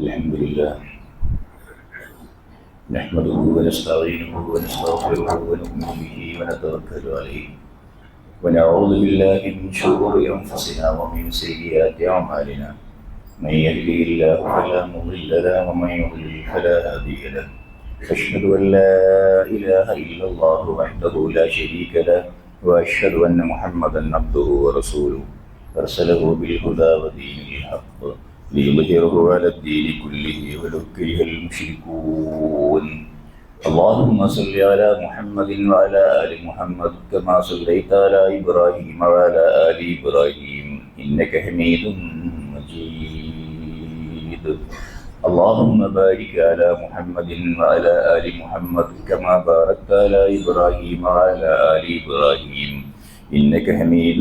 الحمد لله نحمده ونستعينه ونستغفره ونؤمن به ونتوكل عليه ونعوذ بالله من شرور أنفسنا ومن سيئات أعمالنا من يهده الله فلا مضل له ومن يضلل فلا هادي له أشهد أن لا إله إلا الله وحده لا شريك له وأشهد أن محمدا عبده ورسوله أرسله بالهدى ودين الحق ليظهره على الدين كله ولو كره المشركون اللهم صل على محمد وعلى آل محمد كما صليت على إبراهيم وعلى آل إبراهيم إنك حميد مجيد اللهم بارك على محمد وعلى آل محمد كما باركت على إبراهيم وعلى آل إبراهيم إنك حميد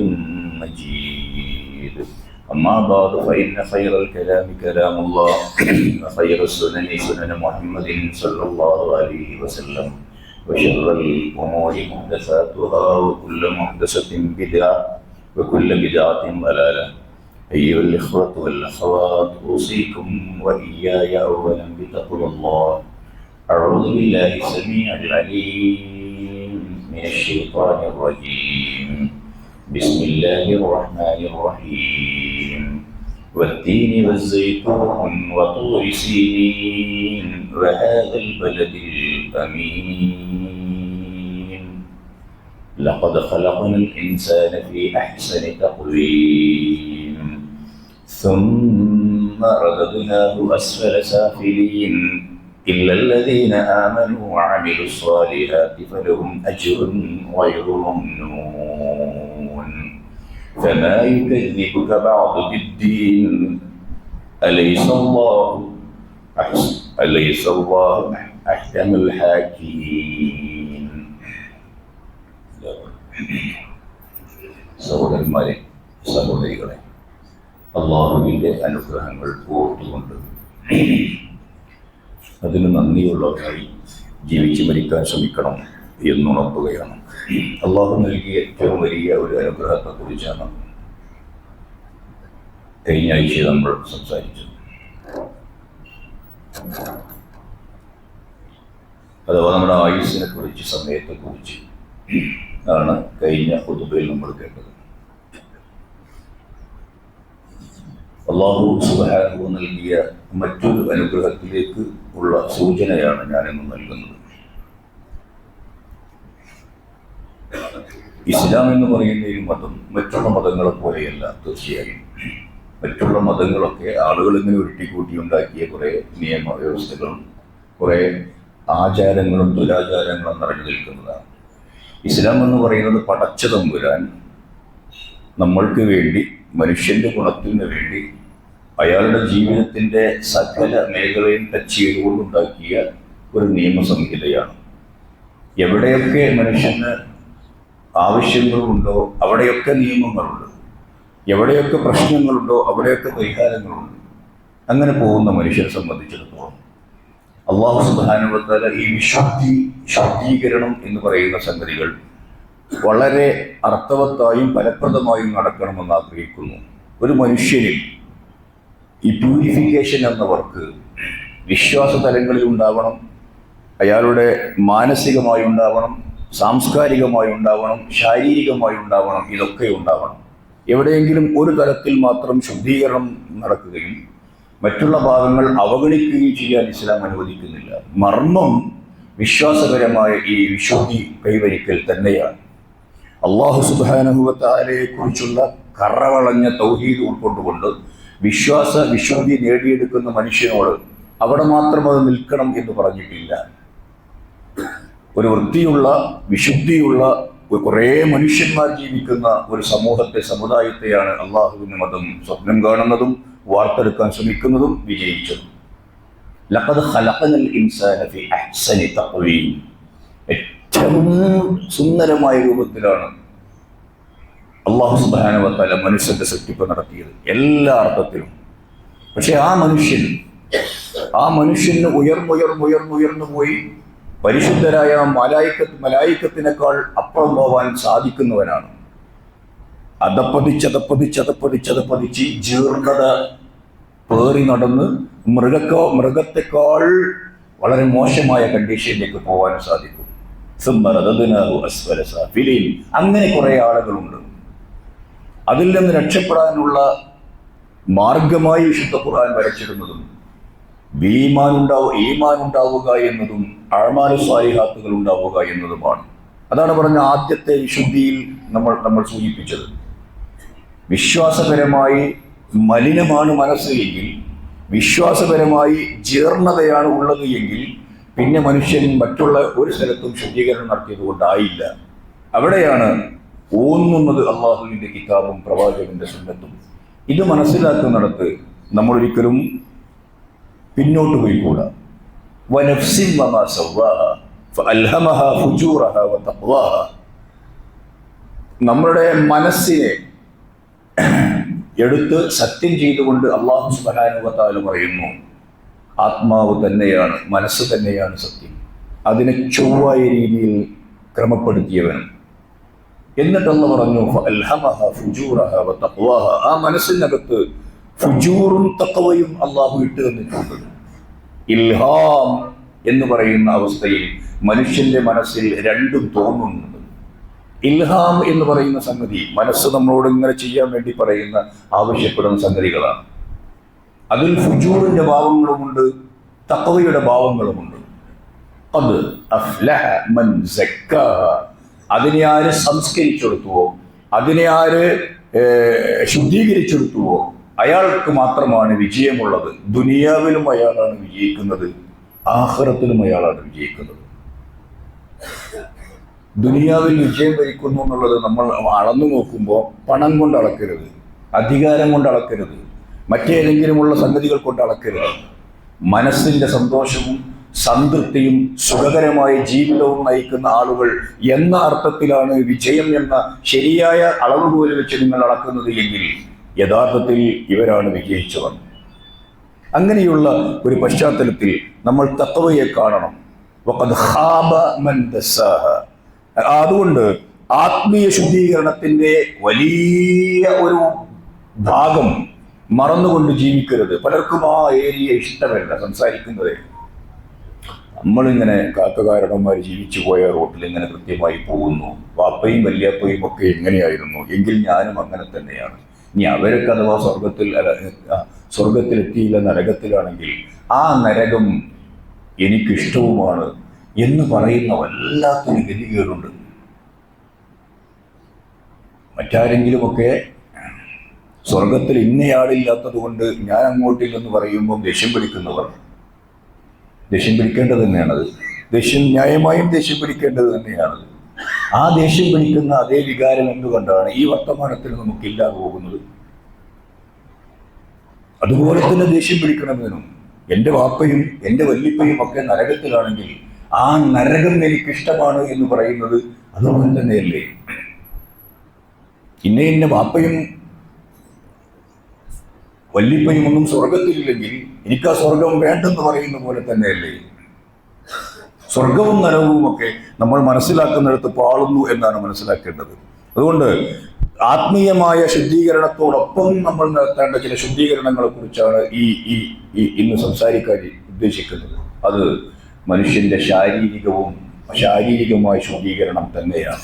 مجيد أما بعد فإن خير الكلام كلام الله وخير السنن سنن محمد صلى الله عليه وسلم وشر الأمور محدثاتها وكل محدثة بدعة وكل بدعة ضلالة أيها الإخوة والأخوات أوصيكم وإياي أولا بتقوى الله أعوذ بالله السميع العليم من الشيطان الرجيم بسم الله الرحمن الرحيم والتين والزيتون وطور سينين وهذا البلد الأمين لقد خلقنا الإنسان في أحسن تقويم ثم رددناه أسفل سافلين إلا الذين آمنوا وعملوا الصالحات فلهم أجر غير ممنون فما يكذبك بعد بالدين أليس الله أحكم الحاكمين സഹോദരന്മാരെ സഹോദരികളെ അല്ലാഹുവിൻ്റെ അനുഗ്രഹങ്ങൾ ഓർത്തുകൊണ്ട് അതിന് നന്ദിയുള്ളവരായി ജീവിച്ചു മരിക്കാൻ ശ്രമിക്കണം എന്നുണർത്തുകയാണ്. അള്ളാഹു നൽകിയ ഏറ്റവും വലിയ ഒരു അനുഗ്രഹത്തെക്കുറിച്ചാണ് കഴിഞ്ഞ ആഴ്ച നമ്മൾ സംസാരിച്ചത്. അഥവാ നമ്മുടെ ആയുസ്സിനെ കുറിച്ച്, സമയത്തെക്കുറിച്ച് ആണ് കഴിഞ്ഞ ഖുതുബയിൽ നമ്മൾ കേട്ടത്. അല്ലാഹു സുബ്ഹാനഹു നൽകിയ മറ്റൊരു അനുഗ്രഹത്തിലേക്ക് ഉള്ള സൂചനയാണ് ഞാനിന്ന് നൽകുന്നത്. ഇസ്ലാം എന്ന് പറയുന്ന ഈ മതം മറ്റുള്ള മതങ്ങളെ പോലെയല്ല. തീർച്ചയായും മറ്റുള്ള മതങ്ങളൊക്കെ ആളുകൾ ഇങ്ങനെ ഉരുട്ടിക്കൂട്ടി ഉണ്ടാക്കിയ കുറേ നിയമവ്യവസ്ഥകളും കുറേ ആചാരങ്ങളും ദുരാചാരങ്ങളും നിറഞ്ഞു നിൽക്കുന്നതാണ്. ഇസ്ലാം എന്ന് പറയുന്നത് പടച്ച തമ്പുരാൻ നമ്മൾക്ക് വേണ്ടി, മനുഷ്യന്റെ ഗുണത്തിന് വേണ്ടി, അയാളുടെ ജീവിതത്തിന്റെ സകല മേഖലയും ടച്ച് ചെയ്തുകൊണ്ടുണ്ടാക്കിയ ഒരു നിയമസംഹിതയാണ്. എവിടെയൊക്കെ മനുഷ്യന് ആവശ്യങ്ങളുണ്ടോ അവിടെയൊക്കെ നിയമങ്ങളുണ്ട്, എവിടെയൊക്കെ പ്രശ്നങ്ങളുണ്ടോ അവിടെയൊക്കെ പരിഹാരങ്ങളുണ്ട്. അങ്ങനെ പോകുന്ന മനുഷ്യനെ സംബന്ധിച്ചിടത്തോളം അല്ലാഹു സുബ്ഹാനഹു വ തആല ഈ ശുദ്ധീകരണം എന്ന് പറയുന്ന സംഗതികൾ വളരെ അർത്ഥവത്തായും ഫലപ്രദമായും നടക്കണമെന്ന് ആഗ്രഹിക്കുന്നു. ഒരു മനുഷ്യനിൽ ഈ പ്യൂരിഫിക്കേഷൻ എന്ന വർക്ക് വിശ്വാസ തലങ്ങളിൽ ഉണ്ടാവണം, അയാളുടെ മാനസികമായി ഉണ്ടാവണം, സാംസ്കാരികമായി ഉണ്ടാവണം, ശാരീരികമായി ഉണ്ടാവണം. ഇതൊക്കെ ഉണ്ടാവണം. എവിടെയെങ്കിലും ഒരു തലത്തിൽ മാത്രം ശുദ്ധീകരണം നടക്കുകയും മറ്റുള്ള ഭാഗങ്ങൾ അവഗണിക്കുകയും ചെയ്യാൻ ഇസ്ലാം അനുവദിക്കുന്നില്ല. മർമ്മം വിശ്വാസപരമായ ഈ വിശുദ്ധി കൈവരിക്കൽ തന്നെയാണ്. അല്ലാഹു സുബ്ഹാനഹു വ തആലയെ കുറിച്ചുള്ള കറവളഞ്ഞ തൗഹീദ് ഉൾക്കൊണ്ടുകൊണ്ട് വിശുദ്ധി നേടിയെടുക്കുന്ന മനുഷ്യനോട് അവിടെ മാത്രം അത് നിൽക്കണം എന്ന് പറഞ്ഞിട്ടില്ല. ഒരു വൃത്തിയുള്ള, വിശുദ്ധിയുള്ള കുറേ മനുഷ്യന്മാർ ജീവിക്കുന്ന ഒരു സമൂഹത്തെ, സമുദായത്തെയാണ് അള്ളാഹുവിന്റെ മതം സ്വപ്നം കാണുന്നതും വാർത്തെടുക്കാൻ ശ്രമിക്കുന്നതും വിജയിച്ചതും. ലഖദ് ഖലഖനൽ ഇൻസാന ഫീ അഹ്സനി തഖ്വീം. ഏറ്റവും സുന്ദരമായ രൂപത്തിലാണ് അല്ലാഹു സുബ്ഹാനഹു വ തആല മനുഷ്യന്റെ സൃഷ്ടിപ്പ് നടത്തിയത് എല്ലാ അർത്ഥത്തിലും. പക്ഷെ ആ മനുഷ്യന് ഉയർന്നുയർന്നു പോയി പരിശുദ്ധരായ മലായിക്കത്തിനേക്കാൾ അപ്പുറം പോവാൻ സാധിക്കുന്നവനാണ്. അതപ്പതിച്ച് ജീർണത പേറി നടന്ന് മൃഗത്തെക്കാൾ വളരെ മോശമായ കണ്ടീഷനിലേക്ക് പോകാൻ സാധിക്കും. അങ്ങനെ കുറെ ആളുകളുണ്ട്. അതിൽ നിന്ന് രക്ഷപ്പെടാനുള്ള മാർഗമായി വിശുദ്ധ ഖുർആൻ വരച്ചിടുന്നതും ഈമാൻ ഉണ്ടാവുക എന്നതും അഅ്മാലു സ്വാലിഹാത്തുകൾ ഉണ്ടാവുക എന്നതുമാണ്. അതാണ് പറഞ്ഞ ആദ്യത്തെ വിശുദ്ധിയിൽ നമ്മൾ സൂചിപ്പിച്ചത്. വിശ്വാസപരമായി മലിനമാണ് മനസ്സ് എങ്കിൽ, വിശ്വാസപരമായി ജീർണതയാണ് ഉള്ളത് എങ്കിൽ, പിന്നെ മനുഷ്യൻ മറ്റുള്ള ഒരു സ്ഥലത്തും ശുദ്ധീകരണം നടത്തിയത് കൊണ്ടായില്ല. അവിടെയാണ് ഊന്നുന്നത് അള്ളാഹുവിന്റെ കിതാബും പ്രവാചകന്റെ സുന്നത്തും. ഇത് മനസ്സിലാക്കുന്നിടത്ത് നമ്മൾ ഒരിക്കലും പിന്നോട്ട് പോയിക്കൂടാ. വനഫ്സിൻ വമാ സവ്വാഹ ഫഅൽഹമഹ ഫുജൂറഹ വതഖ്വാഹ. നമ്മുടെ മനസ്സിനെ എടുത്ത് സത്യം ചെയ്തുകൊണ്ട് അല്ലാഹു സുബ്ഹാനഹു വ തആല പറയുന്നു, ആത്മാവ് തന്നെയാണ്, മനസ്സ് തന്നെയാണ് സത്യം, അതിനെ ചൊവ്വായ രീതിയിൽ ക്രമപ്പെടുത്തിയവൻ. എന്നിട്ട് അല്ലാഹു പറഞ്ഞു ഫഅൽഹമഹ ഫുജൂറഹ വതഖ്വാഹ. ആ മനസ്സിനകത്ത് ഫുജൂറും തഖ്വയും അല്ലാഹു ഇട്ട് തന്നിട്ടുണ്ട്. ഇൽഹാം എന്ന് പറയുന്ന അവസ്ഥയിൽ മനുഷ്യന്റെ മനസ്സിൽ രണ്ടും തോന്നുന്നുണ്ട്. ഇൽഹാം എന്ന് പറയുന്ന സംഗതി മനസ്സ് നമ്മളോട് ഇങ്ങനെ ചെയ്യാൻ വേണ്ടി പറയുന്ന ആവശ്യപ്പെടുന്ന സംഗതികളാണ്. അതിൽ ഫുജൂറിന്റെ ഭാവങ്ങളുമുണ്ട്, തഖ്വയുടെ ഭാവങ്ങളുമുണ്ട്. അത് അഫ്ലഹ മൻ സക്കാഹ. അതിനെ ആര് സംസ്കരിച്ചെടുത്തുവോ, അതിനെ ആര് ശുദ്ധീകരിച്ചെടുത്തുവോ അയാൾക്ക് മാത്രമാണ് വിജയമുള്ളത്. ദുനിയാവിലും അയാളാണ് വിജയിക്കുന്നത്, ആഖിറത്തിലും അയാളാണ് വിജയിക്കുന്നത്. ദുനിയാവിൽ വിജയം വരിക്കുന്നു എന്നുള്ളത് നമ്മൾ അളന്നു നോക്കുമ്പോൾ പണം കൊണ്ട് അളക്കരുത്, അധികാരം കൊണ്ട് അളക്കരുത്, മറ്റേതെങ്കിലുമുള്ള സംഗതികൾ കൊണ്ട് അളക്കരുത്. മനസ്സിന്റെ സന്തോഷവും സംതൃപ്തിയും സുഖകരമായ ജീവിതവും നയിക്കുന്ന ആളുകൾ എന്ന അർത്ഥത്തിലാണ് വിജയം എന്ന ശരിയായ അളവുകോല് വെച്ച് നിങ്ങൾ അളക്കുന്നത് എങ്കിൽ യഥാർത്ഥത്തിൽ ഇവരാണ് വിജയിച്ചവർ. അങ്ങനെയുള്ള ഒരു പശ്ചാത്തലത്തിൽ നമ്മൾ തഖ്വയെ കാണണം. വഖദ് ഖാബ മൻ ദസ്സാഹ. അതുകൊണ്ട് ആത്മീയ ശുദ്ധീകരണത്തിന്റെ വലിയ ഒരു ഭാഗം മറന്നുകൊണ്ട് ജീവിക്കരുത്. പലർക്കും ആ ഏരിയ ഇഷ്ടമല്ല സംസാരിക്കുന്നത്. നമ്മളിങ്ങനെ കാക്കകാരണന്മാർ ജീവിച്ചു പോയ റോട്ടിൽ ഇങ്ങനെ കൃത്യമായി പോകുന്നു, വാപ്പയും വല്യാപ്പയും ഒക്കെ എങ്ങനെയായിരുന്നു എങ്കിൽ ഞാനും അങ്ങനെ തന്നെയാണ്. ഇനി അവരൊക്കെ അഥവാ സ്വർഗത്തിലെത്തിയില്ല, നരകത്തിലാണെങ്കിൽ ആ നരകം എനിക്കിഷ്ടവുമാണ് എന്ന് പറയുന്ന വല്ലാത്തൊരു ഗതികേടുണ്ട്. മറ്റാരെങ്കിലുമൊക്കെ സ്വർഗത്തിൽ ഇന്നയാളില്ലാത്തത് കൊണ്ട് ഞാൻ അങ്ങോട്ടില്ലെന്ന് പറയുമ്പോൾ ദേഷ്യം പിടിക്കുന്നവർ, ദേഷ്യം പിടിക്കേണ്ടത് തന്നെയാണത്. ന്യായമായും ദേഷ്യം പിടിക്കേണ്ടത് തന്നെയാണത്. ആ ദേഷ്യം പിടിക്കുന്ന അതേ വികാരം എന്തുകൊണ്ടാണ് ഈ വർത്തമാനത്തിൽ നമുക്കില്ലാതെ പോകുന്നത്? അതുപോലെ തന്നെ ദേഷ്യം പിടിക്കണമെന്നും എൻ്റെ വാപ്പയും എൻ്റെ വല്ലിപ്പയും ഒക്കെ നരകത്തിലാണെങ്കിൽ ആ നരകം എനിക്കിഷ്ടമാണ് എന്ന് പറയുന്നത് അതുപോലെ തന്നെയല്ലേ? ഇന്ന വാപ്പയും വല്ലിപ്പയും ഒന്നും സ്വർഗത്തിലില്ലെങ്കിൽ എനിക്ക് ആ സ്വർഗം വേണ്ടെന്ന് പറയുന്ന പോലെ തന്നെയല്ലേ? സ്വർഗവും നരകവും ഒക്കെ നമ്മൾ മനസ്സിലാക്കുന്നിടത്ത് പാളുന്നു എന്നാണ് മനസ്സിലാക്കേണ്ടത്. അതുകൊണ്ട് ആത്മീയമായ ശുദ്ധീകരണത്തോടൊപ്പം നമ്മൾ നടത്തേണ്ട ചില ശുദ്ധീകരണങ്ങളെ കുറിച്ചാണ് ഇന്ന് സംസാരിക്കാൻ ഉദ്ദേശിക്കുന്നത്. അത് മനുഷ്യന്റെ ശാരീരികമായ ശുദ്ധീകരണം തന്നെയാണ്.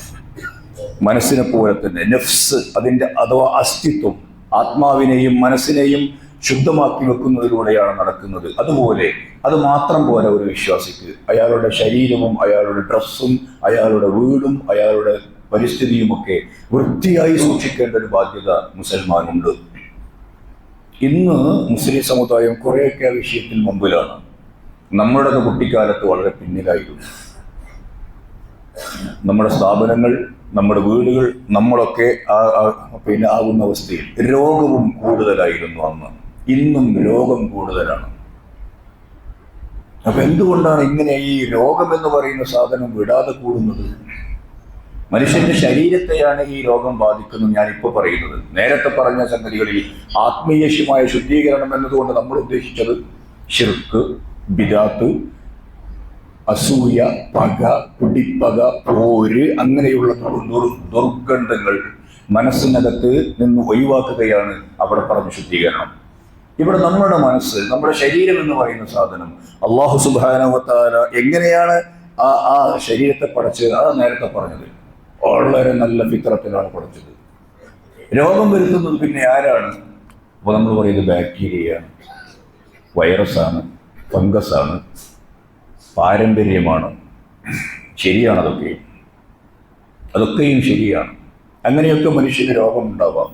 മനസ്സിനെ പോലെ തന്നെ നഫ്സ്, അതിൻ്റെ അഥവാ അസ്തിത്വം, ആത്മാവിനെയും മനസ്സിനെയും ശുദ്ധമാക്കി വെക്കുന്നതിലൂടെയാണ് നടക്കുന്നത്. അതുപോലെ അത് മാത്രം പോലെ ഒരു വിശ്വാസിക്ക് അയാളുടെ ശരീരവും അയാളുടെ ഡ്രസ്സും അയാളുടെ വീടും അയാളുടെ പരിസ്ഥിതിയുമൊക്കെ വൃത്തിയായി സൂക്ഷിക്കേണ്ട ഒരു ബാധ്യത മുസൽമാനുണ്ട്. ഇന്ന് മുസ്ലിം സമുദായം കുറേയൊക്കെ ആ വിഷയത്തിൽ മുമ്പിലാണ്. നമ്മുടെ കുട്ടിക്കാലത്ത് വളരെ പിന്നിലായിരുന്നു. നമ്മുടെ സ്ഥാപനങ്ങൾ, നമ്മുടെ വീടുകൾ, നമ്മളൊക്കെ ആകുന്ന അവസ്ഥയിൽ രോഗവും കൂടുതലായിരുന്നു അന്ന്. ഇന്നും രോഗം കൂടുതലാണ്. അപ്പൊ എന്തുകൊണ്ടാണ് ഇങ്ങനെ ഈ രോഗം എന്ന് പറയുന്ന സാധനം വിടാതെ കൂടുന്നത്? മനുഷ്യന്റെ ശരീരത്തെയാണ് ഈ രോഗം ബാധിക്കുന്നത്. ഞാനിപ്പോൾ പറയുന്നത് നേരത്തെ പറഞ്ഞ സംഗതികളിൽ ആത്മീയമായ ശുദ്ധീകരണം എന്നതുകൊണ്ട് നമ്മൾ ഉദ്ദേശിച്ചത് ശിർക്ക്, ബിദാത്ത്, അസൂയ, പക, കുടിപ്പക, പോര്, അങ്ങനെയുള്ള ദുർഗന്ധങ്ങൾ മനസ്സിനകത്ത് നിന്ന് ഒഴിവാക്കുകയാണ് അവിടെ പറഞ്ഞ ശുദ്ധീകരണം. ഇവിടെ നമ്മുടെ മനസ്സ്, നമ്മുടെ ശരീരം എന്ന് പറയുന്ന സാധനം അല്ലാഹു സുബ്ഹാനഹു വ തആല എങ്ങനെയാണ് ആ ശരീരത്തെ പടച്ചത്? അത് നേരത്തെ പറഞ്ഞത് വളരെ നല്ല ഫിത്രത്തിലാണ് പടച്ചത്. രോഗം വരുത്തുന്നത് പിന്നെ ആരാണ്? അപ്പോൾ നമ്മൾ പറയുന്നത് ബാക്ടീരിയയാണ്, വൈറസാണ്, ഫംഗസാണ്, പാരമ്പര്യമാണ്. ശരിയാണ്, അതൊക്കെയും ശരിയാണ്. അങ്ങനെയൊക്കെ മനുഷ്യന് രോഗമുണ്ടാവാം.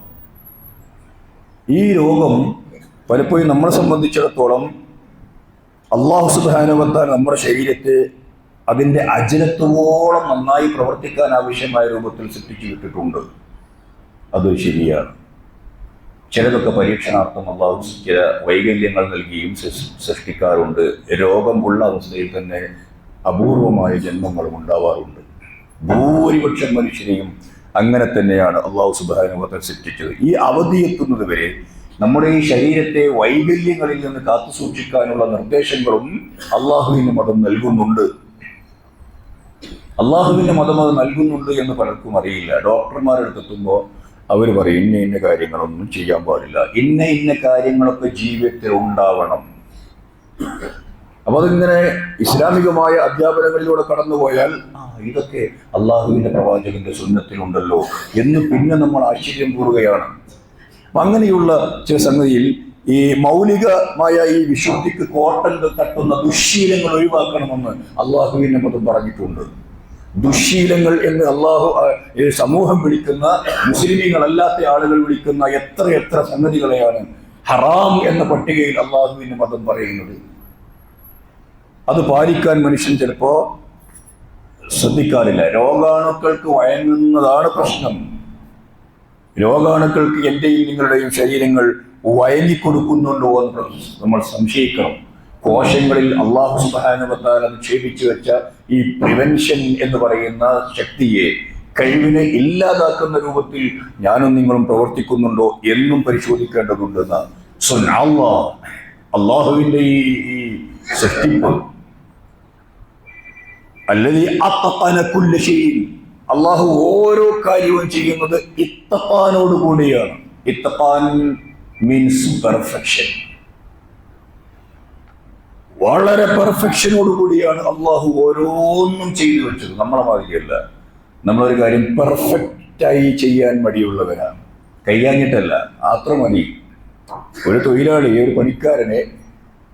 ഈ രോഗം പലപ്പോഴും നമ്മളെ സംബന്ധിച്ചിടത്തോളം അല്ലാഹു സുബ്ഹാനഹു വ തആല നമ്മുടെ ശരീരത്തെ അതിൻ്റെ അജലത്തോളം നന്നായി പ്രവർത്തിക്കാൻ ആവശ്യമായ രൂപത്തിൽ സൃഷ്ടിച്ചു വിട്ടിട്ടുണ്ട്. അത് ശരിയാണ്. ചിലതൊക്കെ പരീക്ഷണാർത്ഥം അല്ലാഹു ചില വൈകല്യങ്ങൾ നൽകിയും സൃഷ്ടിക്കാറുണ്ട്. രോഗം ഉള്ള അവസ്ഥയിൽ തന്നെ അപൂർവമായ ജന്മങ്ങളും ഉണ്ടാവാറുണ്ട്. ഭൂരിപക്ഷം മനുഷ്യരെയും അങ്ങനെ തന്നെയാണ് അല്ലാഹു സുബ്ഹാനഹു വ തആല സൃഷ്ടിച്ചത്. ഈ അവധി എത്തുന്നത് വരെ നമ്മുടെ ഈ ശരീരത്തെ വൈകല്യങ്ങളിൽ നിന്ന് കാത്തു സൂക്ഷിക്കാനുള്ള നിർദ്ദേശങ്ങളും അള്ളാഹുവിന്റെ മതം നൽകുന്നുണ്ട്. അള്ളാഹുവിന്റെ മതം അത് നൽകുന്നുണ്ട് എന്ന് പലർക്കും അറിയില്ല. ഡോക്ടർമാരുടെ അടുത്തെത്തുമ്പോൾ അവർ പറയും ഇന്ന കാര്യങ്ങളൊന്നും ചെയ്യാൻ പാടില്ല, ഇന്ന കാര്യങ്ങളൊക്കെ ജീവിതത്തിൽ ഉണ്ടാവണം. അപ്പൊ അതിങ്ങനെ ഇസ്ലാമികമായ അധ്യാപനങ്ങളിലൂടെ കടന്നുപോയാൽ ഇതൊക്കെ അള്ളാഹുവിന്റെ പ്രവാചകന്റെ സുന്നത്തിലുണ്ടല്ലോ എന്ന് പിന്നെ നമ്മൾ ആശ്ചര്യം കൂറുകയാണ്. അപ്പൊ അങ്ങനെയുള്ള ചില സംഗതിയിൽ ഈ മൗലികമായ ഈ വിശുദ്ധിക്ക് കോട്ടങ്ങൾ തട്ടുന്ന ദുശ്ശീലങ്ങൾ ഒഴിവാക്കണമെന്ന് അള്ളാഹുവിന്റെ മതം പറഞ്ഞിട്ടുണ്ട്. ദുശ്ശീലങ്ങൾ എന്ന് സമൂഹം വിളിക്കുന്ന, മുസ്ലിമീങ്ങളല്ലാത്ത ആളുകൾ വിളിക്കുന്ന എത്ര സംഗതികളെയാണ് ഹറാം എന്ന പട്ടികയിൽ അള്ളാഹുവിന്റെ മതം പറയുന്നത്. അത് പാലിക്കാൻ മനുഷ്യൻ ചിലപ്പോ ശ്രദ്ധിക്കാറില്ല. രോഗാണുക്കൾക്ക് വഴങ്ങുന്നതാണ് പ്രശ്നം. രോഗാണുക്കൾക്ക് എന്റെയും നിങ്ങളുടെയും ശരീരങ്ങൾ വഴങ്ങിക്കൊടുക്കുന്നുണ്ടോ എന്ന് നമ്മൾ സംശയിക്കണം. കോശങ്ങളിൽ അല്ലാഹു സുബ്ഹാനഹു വ തആല നിക്ഷേപിച്ചു വെച്ച ഈ പ്രിവെൻഷൻ എന്ന് പറയുന്ന ശക്തിയെ, കഴിവിനെ ഇല്ലാതാക്കുന്ന രൂപത്തിൽ ഞാനും നിങ്ങളും പ്രവർത്തിക്കുന്നുണ്ടോ എന്നും പരിശോധിക്കേണ്ടതുണ്ടെന്ന് അള്ളാഹുവിന്റെ ഈ സൃഷ്ടിപ്പ് അള്ളാഹു ഓരോ കാര്യവും ചെയ്യുന്നത് ഇത്തഖാനോട് കൂടിയാണ്. ഇത്തഖാൻ മീൻസ് പെർഫെക്ഷൻ. വളരെ പെർഫെക്ഷനോട് കൂടിയാണ് അള്ളാഹു ഓരോന്നും ചെയ്തു വെച്ചത്. നമ്മളെ മാതിരിയല്ല. നമ്മളൊരു കാര്യം പെർഫെക്റ്റായി ചെയ്യാൻ മടിയുള്ളവരാണ്. കഴിയാഞ്ഞിട്ടല്ല, അത്ര മതി. ഒരു തൊഴിലാളിയെ, ഒരു പണിക്കാരനെ,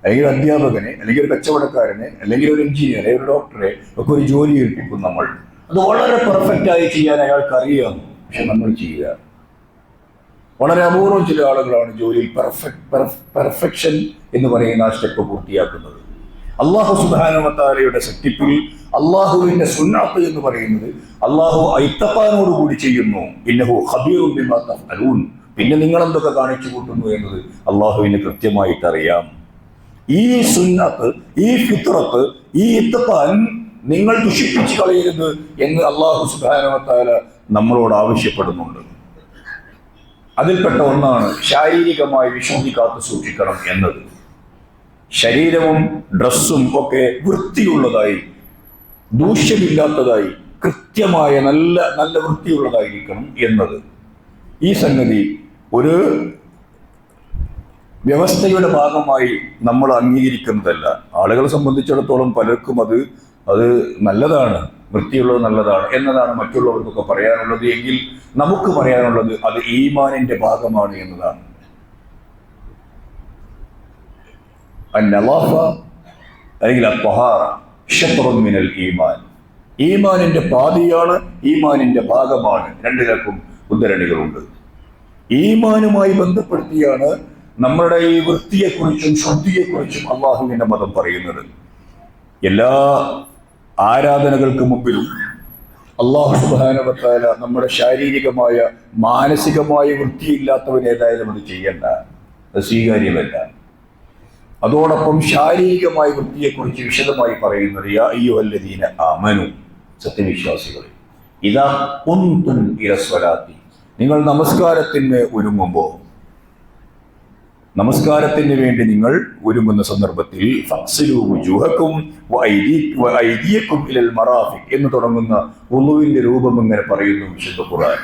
അല്ലെങ്കിൽ ഒരു അധ്യാപകനെ, അല്ലെങ്കിൽ ഒരു കച്ചവടക്കാരനെ, അല്ലെങ്കിൽ ഒരു എഞ്ചിനീയറെ, ഒരു ഡോക്ടറെ ഒക്കെ ഒരു ജോലി ഏൽപ്പിക്കും നമ്മൾ. അത് വളരെ പെർഫെക്റ്റായി ചെയ്യാൻ അയാൾക്ക് അറിയാം. പക്ഷെ നമ്മൾ ചെയ്യുക വളരെ അപൂർവം. ചില ആളുകളാണ് ജോലിയിൽ പെർഫെക്ഷൻ എന്ന് പറയുന്ന ആ സ്റ്റെപ്പ് പൂർത്തിയാക്കുന്നത്. അല്ലാഹു സുബ്ഹാനഹു വ തആലയുടെ സൃഷ്ടിപ്പിൽ അള്ളാഹുവിന്റെ സുന്നത്ത് എന്ന് പറയുന്നത് അള്ളാഹു ഇത്തഖാനോട് കൂടി ചെയ്യുന്നു. ഇന്നഹു ഖബീറുൻ ബിമാ തഫ്അലൂൻ. പിന്നെ നിങ്ങൾ എന്തൊക്കെ കാണിച്ചു കൂട്ടുന്നു എന്നത് അള്ളാഹുവിന് കൃത്യമായിട്ട് അറിയാം. ഈ സുന്നത്ത്, ഈ ഫിത്രത്ത്, ഈ ഇത്തഖാൻ നിങ്ങൾ ദുഷിപ്പിച്ചു കളയരുത് എന്ന് അല്ലാഹു സുബ്ഹാനഹു വ തആല നമ്മളോട് ആവശ്യപ്പെടുന്നുണ്ട്. അതിൽപ്പെട്ട ഒന്നാണ് ശാരീരികമായി വിശുദ്ധി കാത്തു സൂക്ഷിക്കണം എന്നത്. ശരീരവും ഡ്രസ്സും ഒക്കെ വൃത്തിയുള്ളതായി, ദൂഷ്യമില്ലാത്തതായി, കൃത്യമായ നല്ല വൃത്തിയുള്ളതായിരിക്കണം എന്നത്. ഈ സംഗതി ഒരു വ്യവസ്ഥയുടെ ഭാഗമായി നമ്മൾ അംഗീകരിക്കുന്നതല്ല. ആളുകളെ സംബന്ധിച്ചിടത്തോളം പലർക്കും അത് നല്ലതാണ്, വൃത്തിയുള്ളത് നല്ലതാണ് എന്നതാണ് മറ്റുള്ളവർക്കൊക്കെ പറയാനുള്ളത്. എങ്കിൽ നമുക്ക് പറയാനുള്ളത് അത് ഈമാനിന്റെ ഭാഗമാണ് എന്നതാണ്. അന്നളാഫ അല്ലെങ്കിൽ അത്വഹാറ ശത്റുൻ മിനൽ ഈമാൻ. ഈമാനിന്റെ പാതിയാണ്, ഈമാനിന്റെ ഭാഗമാണ്. രണ്ടിലക്കും ഉദ്ധരണികളുണ്ട്. ഈമാനുമായി ബന്ധപ്പെടുത്തിയാണ് നമ്മളുടെ ഈ വൃത്തിയെക്കുറിച്ചും ശുദ്ധിയെക്കുറിച്ചും അള്ളാഹുവിന്റെ മതം പറയുന്നത്. എല്ലാ ആരാധനകൾക്ക് മുമ്പിലും അല്ലാഹു സുബ്ഹാനഹു വ തആല നമ്മുടെ ശാരീരികമായ മാനസികമായ വൃത്തിയില്ലാത്തവൻ ഏതായാലും അത് ചെയ്യണ്ട, അത് സ്വീകാര്യമല്ല. അതോടൊപ്പം ശാരീരികമായ വൃത്തിയെക്കുറിച്ച് വിശദമായി പറയുന്നത് യാ അയ്യുഹല്ലദീന ആമനു, സത്യവിശ്വാസികളെ, ഇദാ ഖുംതും ഇലസ്വലാത്തി, നിങ്ങൾ നമസ്കാരത്തിന് ഒരുങ്ങുമ്പോൾ, നമസ്കാരത്തിന് വേണ്ടി നിങ്ങൾ ഒരുങ്ങുന്ന സന്ദർഭത്തിൽ ഫഗ്സിലൂ വുജൂഹക്കും വഅയ്ദിയക്കും ഇലൽ മറാഫിഖ് എന്ന് തുടങ്ങുന്ന വുളുവിന്റെ രൂപം ഇങ്ങനെ പറയുന്നു വിശുദ്ധ ഖുർആൻ.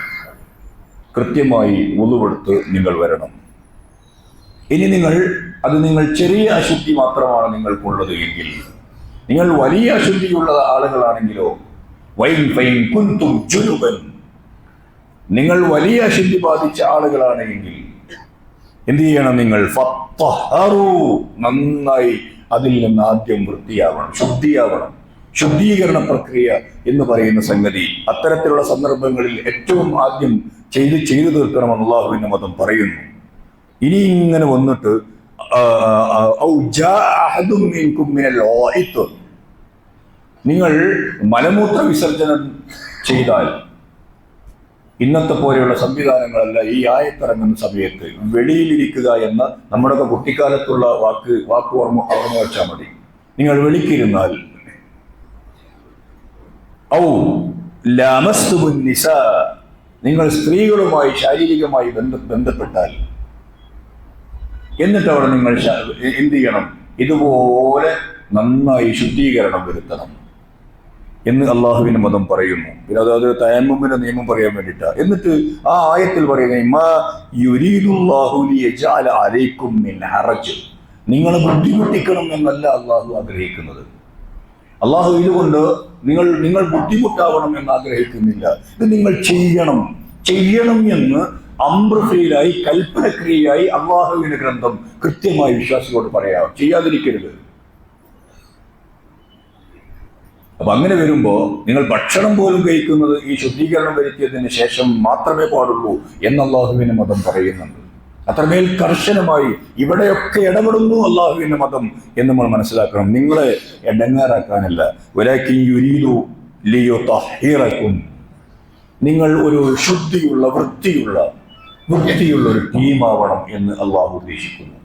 കൃത്യമായി വുളുവെടുത്ത് നിങ്ങൾ വരണം. ഇനി നിങ്ങൾ ചെറിയ അശുദ്ധി മാത്രമാണ് നിങ്ങൾക്കുള്ളത് എങ്കിൽ, നിങ്ങൾ വലിയ അശുദ്ധിയുള്ള ആളുകളാണെങ്കിലോ, നിങ്ങൾ വലിയ അശുദ്ധി ബാധിച്ച ആളുകളാണെങ്കിൽ എന്ത് ചെയ്യണം? നിങ്ങൾ നന്നായി അതിൽ നിന്ന് ആദ്യം വൃത്തിയാവണം, ശുദ്ധിയാവണം. ശുദ്ധീകരണ പ്രക്രിയ എന്ന് പറയുന്ന സംഗതി അത്തരത്തിലുള്ള സന്ദർഭങ്ങളിൽ ഏറ്റവും ആദ്യം ചെയ്തു തീർക്കണമെന്ന് അല്ലാഹുവിന്റെ മതം പറയുന്നു. ഇനി ഇങ്ങനെ വന്നിട്ട് നിങ്ങൾ മലമൂത്ര വിസർജനം ചെയ്താൽ, ഇന്നത്തെ പോലെയുള്ള സംവിധാനങ്ങളല്ല ഈ ആയത്തിറങ്ങുന്ന സമയത്ത് വെളിയിലിരിക്കുക എന്ന നമ്മുടെയൊക്കെ കുട്ടിക്കാലത്തുള്ള വാക്ക് ഓർമ്മ വെച്ചാൽ മതി. നിങ്ങൾ വെളിക്കിരുന്നാൽ, നിങ്ങൾ സ്ത്രീകളുമായി ശാരീരികമായി ബന്ധപ്പെട്ടാൽ, എന്നിട്ട് അവിടെ നിങ്ങൾ എന്ത് ചെയ്യണം? ഇതുപോലെ നന്നായി ശുദ്ധീകരണം വരുത്തണം എന്ന് അള്ളാഹുവിന്റെ മതം പറയുന്നു. പിന്നെ അതായത് തയമ്മുമിന്റെ നിയമം പറയാൻ വേണ്ടിയിട്ടാ. എന്നിട്ട് ആ ആയത്തിൽ പറയുന്നത് നിങ്ങളെ ബുദ്ധിമുട്ടിക്കണം എന്നല്ല അള്ളാഹു ആഗ്രഹിക്കുന്നത്. അള്ളാഹു ഇതുകൊണ്ട് നിങ്ങൾ ബുദ്ധിമുട്ടാവണം എന്ന് ആഗ്രഹിക്കുന്നില്ല. ഇത് നിങ്ങൾ ചെയ്യണം എന്ന് അമ്രഫയിലായി, കൽപ്പനക്രിയയായി അള്ളാഹുവിന്റെ ഗ്രന്ഥം കൃത്യമായി വിശ്വാസികളോട് പറയാം. ചെയ്യാതിരിക്കരുത്. അപ്പൊ അങ്ങനെ വരുമ്പോ നിങ്ങൾ ഭക്ഷണം പോലും കഴിക്കുന്നത് ഈ ശുദ്ധീകരണം വരുത്തിയതിന് ശേഷം മാത്രമേ പാടുള്ളൂ എന്ന് അള്ളാഹുവിന്റെ മതം പറയുന്നുണ്ട്. അത്രമേൽ കർശനമായി ഇവിടെയൊക്കെ ഇടപെടുന്നു അള്ളാഹുവിന്റെ മതം എന്ന് നമ്മൾ മനസ്സിലാക്കണം. നിങ്ങളെ എടങ്ങാറാക്കാനല്ല. നിങ്ങൾ ഒരു ശുദ്ധിയുള്ള വൃത്തിയുള്ള ഒരു ടീമാവണം എന്ന് അള്ളാഹു ഉദ്ദേശിക്കുന്നു.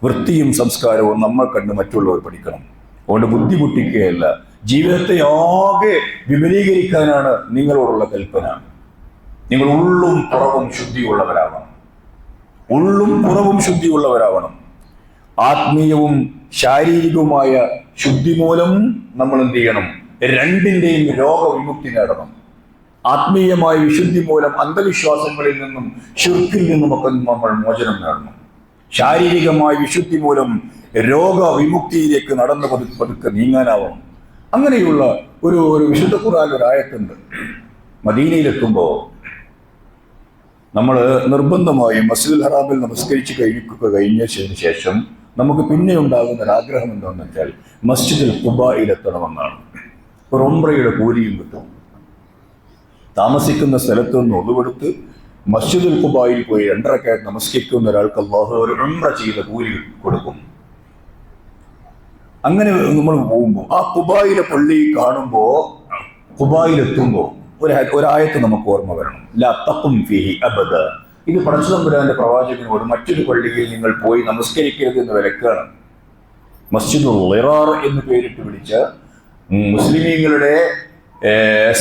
വൃത്തിയും സംസ്കാരവും നമ്മൾ കണ്ട് മറ്റുള്ളവർ പഠിക്കണം. അതുകൊണ്ട് ബുദ്ധിമുട്ടിക്കുകയല്ല, ജീവിതത്തെ ആകെ വിപുലീകരിക്കാനാണ് നിങ്ങളോടുള്ള കൽപ്പന. നിങ്ങൾ ഉള്ളും പുറവും ശുദ്ധിയുള്ളവരാവണം. ആത്മീയവും ശാരീരികവുമായ ശുദ്ധി മൂലം നമ്മൾ എന്ത് ചെയ്യണം? രണ്ടിന്റെയും രോഗവിമുക്തി നേടണം. ആത്മീയമായ വിശുദ്ധി മൂലം അന്ധവിശ്വാസങ്ങളിൽ നിന്നും ശിർക്കിൽ നിന്നുമൊക്കെ നമ്മൾ മോചനം നേടണം. ശാരീരികമായ വിശുദ്ധി മൂലം രോഗവിമുക്തിയിലേക്ക് നടന്ന് പതുക്കെ നീങ്ങാനാവണം. അങ്ങനെയുള്ള ഒരു വിശുദ്ധ ഖുർആനിൽ ഒരു ആയത്തുണ്ട്. മദീനയിലെത്തുമ്പോൾ നമ്മൾ നിർബന്ധമായും മസ്ജിദുൽ ഹറാമിൽ നമസ്കരിച്ച് കഴിഞ്ഞതിന് ശേഷം നമുക്ക് പിന്നെ ഉണ്ടാകുന്ന ഒരാഗ്രഹം എന്താണെന്ന് വെച്ചാൽ മസ്ജിദുൽ ഖുബായിലെത്തണമെന്നാണ്. ഒരു ഉംറയുടെ കൂലിയും കിട്ടും. താമസിക്കുന്ന സ്ഥലത്ത് നിന്ന് ഒതുവെടുത്ത് മസ്ജിദുൽ ഖുബായിൽ പോയി 2 റക്അത്ത് നമസ്കരിക്കുന്ന ഒരാൾക്ക് അല്ലാഹു ഒരു ഉംറ ചെയ്ത കൂലി കൊടുക്കും. അങ്ങനെ നമ്മൾ പോകുമ്പോൾ ആ ഖുബായിലെ പള്ളി കാണുമ്പോൾ, ഖുബായിലെത്തുമ്പോൾ ഒരായത്ത് നമുക്ക് ഓർമ്മ വരണം. ലാ തഖും ഫീഹി അബദ. ഇത് പടച്ച തമ്പുരാന്റെ പ്രവാചകനോട് മറ്റൊരു പള്ളിയിൽ നിങ്ങൾ പോയി നമസ്കരിക്കരുത് എന്ന് വിലക്കാണ്. മസ്ജിദുൽ ളിറാർ എന്ന് പേരിട്ട് വിളിച്ച മുസ്ലിമീങ്ങളുടെ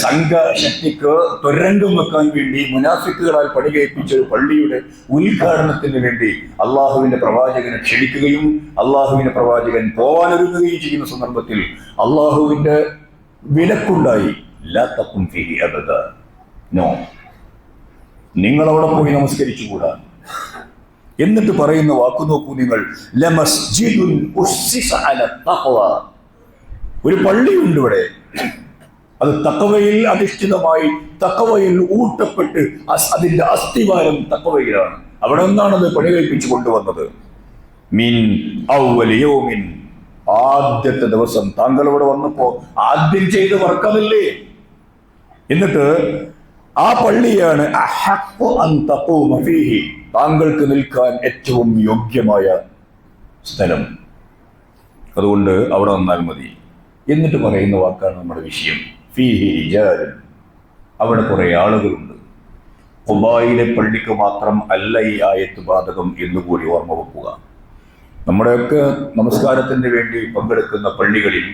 സംഘശക്തിക്ക് തുരങ്കം വെക്കാൻ വേണ്ടി മുനാഫിക്കുകളാൽ പണി കഴിപ്പിച്ച ഒരു പള്ളിയുടെ ഉദ്ഘാടനത്തിന് വേണ്ടി അള്ളാഹുവിന്റെ പ്രവാചകനെ ക്ഷണിക്കുകയും അള്ളാഹുവിന്റെ പ്രവാചകൻ പോവാനൊരുങ്ങുകയും ചെയ്യുന്ന സന്ദർഭത്തിൽ അള്ളാഹുവിന്റെ വിലക്കുണ്ടായി. ലാ തഖും ഫീഹി അബദ. നോ, നിങ്ങൾ അവിടെ പോയി നമസ്കരിച്ചുകൂടാ. എന്നിട്ട് പറയുന്ന വാക്കു നോക്കൂ നിങ്ങൾ. ലമസ്ജിദുൻ ഉസ്സിസ അല തഖ്വ. ഒരു പള്ളിയുണ്ട് ഇവിടെ, അത് തഖ്വയിൽ അധിഷ്ഠിതമായി, തഖ്വയിൽ ഊട്ടപ്പെട്ട് അതിന്റെ അസ്ഥിവാരം തഖ്വയിലാണ്. അവിടെ നിന്നാണ് അത് പണി കഴിപ്പിച്ചു കൊണ്ടുവന്നത്. മിൻ അവ്വലി യൗമിൻ. ആദ്യത്തെ ദിവസം താങ്കൾ ഇവിടെ വന്നപ്പോ ആദ്യം ചെയ്ത് വർക്കമില്ലേ? എന്നിട്ട് ആ പള്ളിയാണ് അഹഖു അൻ തഖൂമ ഫീഹി. താങ്കൾക്ക് നിൽക്കാൻ ഏറ്റവും യോഗ്യമായ സ്ഥലം. അതുകൊണ്ട് അവിടെ വന്നാൽ മതി. എന്നിട്ട് പറയുന്ന വാക്കാണ് നമ്മുടെ വിഷയം. ഫീഹി റിജാലുൻ. അവിടെ കുറെ ആളുകളുണ്ട്. ഖുബായിലെ പള്ളിക്ക് മാത്രം അല്ല ഈ ആയത്ത് ബാധകം എന്നുകൂടി ഓർമ്മ വെക്കുക. നമ്മുടെയൊക്കെ നമസ്കാരത്തിന് വേണ്ടി പങ്കെടുക്കുന്ന പള്ളികളിൽ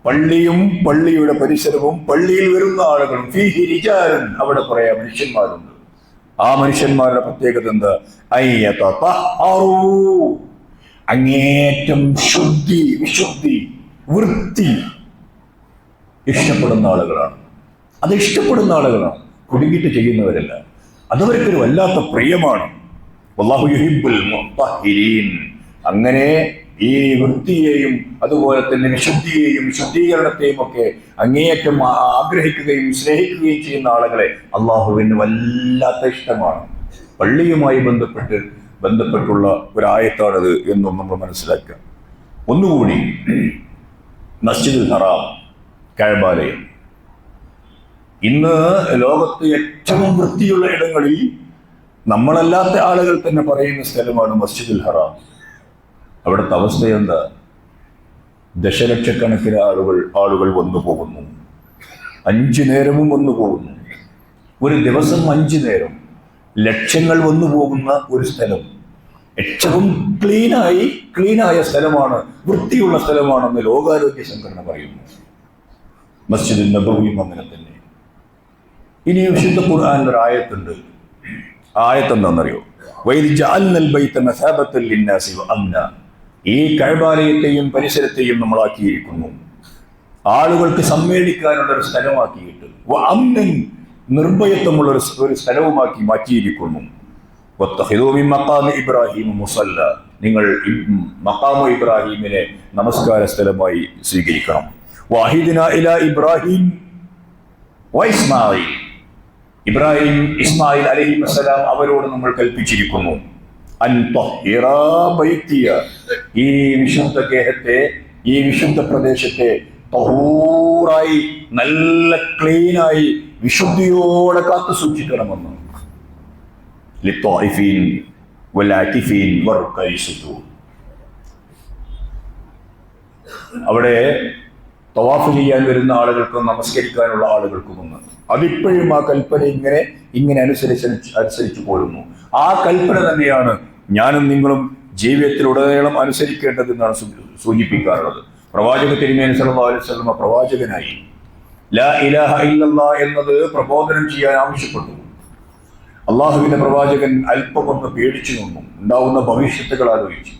പള്ളിയും പള്ളിയുടെ പരിസരവും പള്ളിയിൽ വരുന്ന ആളുകളും ഫീഹി റിജാലുൻ. അവിടെ കുറെ മനുഷ്യന്മാരുണ്ട്. ആ മനുഷ്യന്മാരുടെ പ്രത്യേകത എന്താ? അങ്ങേറ്റം ശുദ്ധി, വിശുദ്ധി, വൃത്തി ഇഷ്ടപ്പെടുന്ന ആളുകളാണ്. അത് കുടുങ്ങിയിട്ട് ചെയ്യുന്നവരല്ല. അതവർക്കൊരു വല്ലാത്ത പ്രിയമാണ്. വല്ലാഹു യുഹിബ്ബുൽ മുത്തഹിരീൻ. അങ്ങനെ ഈ വൃത്തിയെയും അതുപോലെ തന്നെ വിശുദ്ധിയെയും ശുദ്ധീകരണത്തെയും ഒക്കെ അങ്ങേയറ്റം ആഗ്രഹിക്കുകയും സ്നേഹിക്കുകയും ചെയ്യുന്ന ആളുകളെ അള്ളാഹുവിന് വല്ലാത്ത ഇഷ്ടമാണ്. പള്ളിയുമായി ബന്ധപ്പെട്ടുള്ള ഒരായത്താണത് എന്നും നമ്മൾ മനസ്സിലാക്കുക. ഒന്നുകൂടി, മസ്ജിദുൽ ഹറാം, കഅബാലയം, ഇന്ന് ലോകത്ത് ഏറ്റവും വൃത്തിയുള്ള ഇടങ്ങളിൽ നമ്മളല്ലാത്ത ആളുകൾ തന്നെ പറയുന്ന സ്ഥലമാണ് മസ്ജിദുൽ ഹറാം. അവിടുത്തെ അവസ്ഥ എന്താ? ദശലക്ഷക്കണക്കിന് ആളുകൾ വന്നു പോകുന്നു. 5 നേരവും വന്നു പോകുന്നു. ഒരു ദിവസം 5 നേരം ലക്ഷങ്ങൾ വന്നു പോകുന്ന ഒരു സ്ഥലം. ഏറ്റവും ക്ലീനായ സ്ഥലമാണ്, വൃത്തിയുള്ള സ്ഥലമാണെന്ന് ലോകാരോഗ്യ സംഘടന പറയുന്നു. മസ്ജിദുൻ നബവിയും അങ്ങനെ തന്നെ. ഇനി വിശുദ്ധ ഖുർആനിൽ ഒരു ആയത്തുണ്ട്. ആയത്ത് എന്താണെന്നറിയോ? വൈദ് ജഅൽനൽ ബൈത മസാബത്തൻ ലിന്നാസി വഅംന. ഈ കഅബാലയത്തെയും പരിസരത്തെയും നമ്മളാക്കിയിരിക്കുന്നു ആളുകൾക്ക് സമ്മേളിക്കാനുള്ള ഒരു സ്ഥലമാക്കിയിട്ട്, വഅംനൻ, നിർഭയത്വമുള്ള ഒരു സ്ഥലവുമാക്കി മാറ്റിയിരിക്കുന്നു. വത്തഖിദൂ മിൻ മഖാമി ഇബ്രാഹിം മുസല്ല. നിങ്ങൾ മഖാമു ഇബ്രാഹിമിനെ നമസ്കാര സ്ഥലമായി സ്വീകരിക്കണം. വഅഹിദ്നാ ഇലാ ഇബ്രാഹിം വഇസ്മാഈൽ. ഇബ്രാഹിം ഇസ്മായിൽ അലൈഹിസ്സലാം അവരോട് നമ്മൾ കൽപ്പിച്ചിരിക്കുന്നു, അൻ തഹിറാ ബൈതിയ, ഈ വിശുദ്ധ ഗേഹത്തെ, ഈ വിശുദ്ധ പ്രദേശത്തെ തഹൂറായി, നല്ല ക്ലീനായി, വിശുദ്ധിയോടെ കാത്തു സൂക്ഷിക്കണമെന്ന്. ലിത്വാഇഫീൻ വൽആകിഫീൻ വറുക്കഇ സുജൂദ്. അവിടെ തവാഫ് ചെയ്യാൻ വരുന്ന ആളുകൾക്കും നമസ്കരിക്കാനുള്ള ആളുകൾക്കുമെന്ന്. അതിപ്പോഴും ആ കൽപ്പന ഇങ്ങനെ അനുസരിച്ചു പോരുന്നു. ആ കൽപ്പന തന്നെയാണ് ഞാനും നിങ്ങളും ജീവിതത്തിലുടനീളം അനുസരിക്കേണ്ടതെന്നാണ് സൂചിപ്പിക്കാറുള്ളത്. പ്രവാചക തിരുമേനി സല്ലല്ലാഹു അലൈഹി വസല്ലം പ്രവാചകനായി ലാ ഇലാഹ ഇല്ലല്ലാഹ് എന്നത് പ്രബോധനം ചെയ്യാൻ ആവശ്യപ്പെട്ടു. അള്ളാഹുവിന്റെ പ്രവാചകൻ അല്പമൊന്ന് പേടിച്ചു നിന്നു, ഉണ്ടാവുന്ന ഭവിഷ്യത്തുകൾ ആലോചിച്ചു.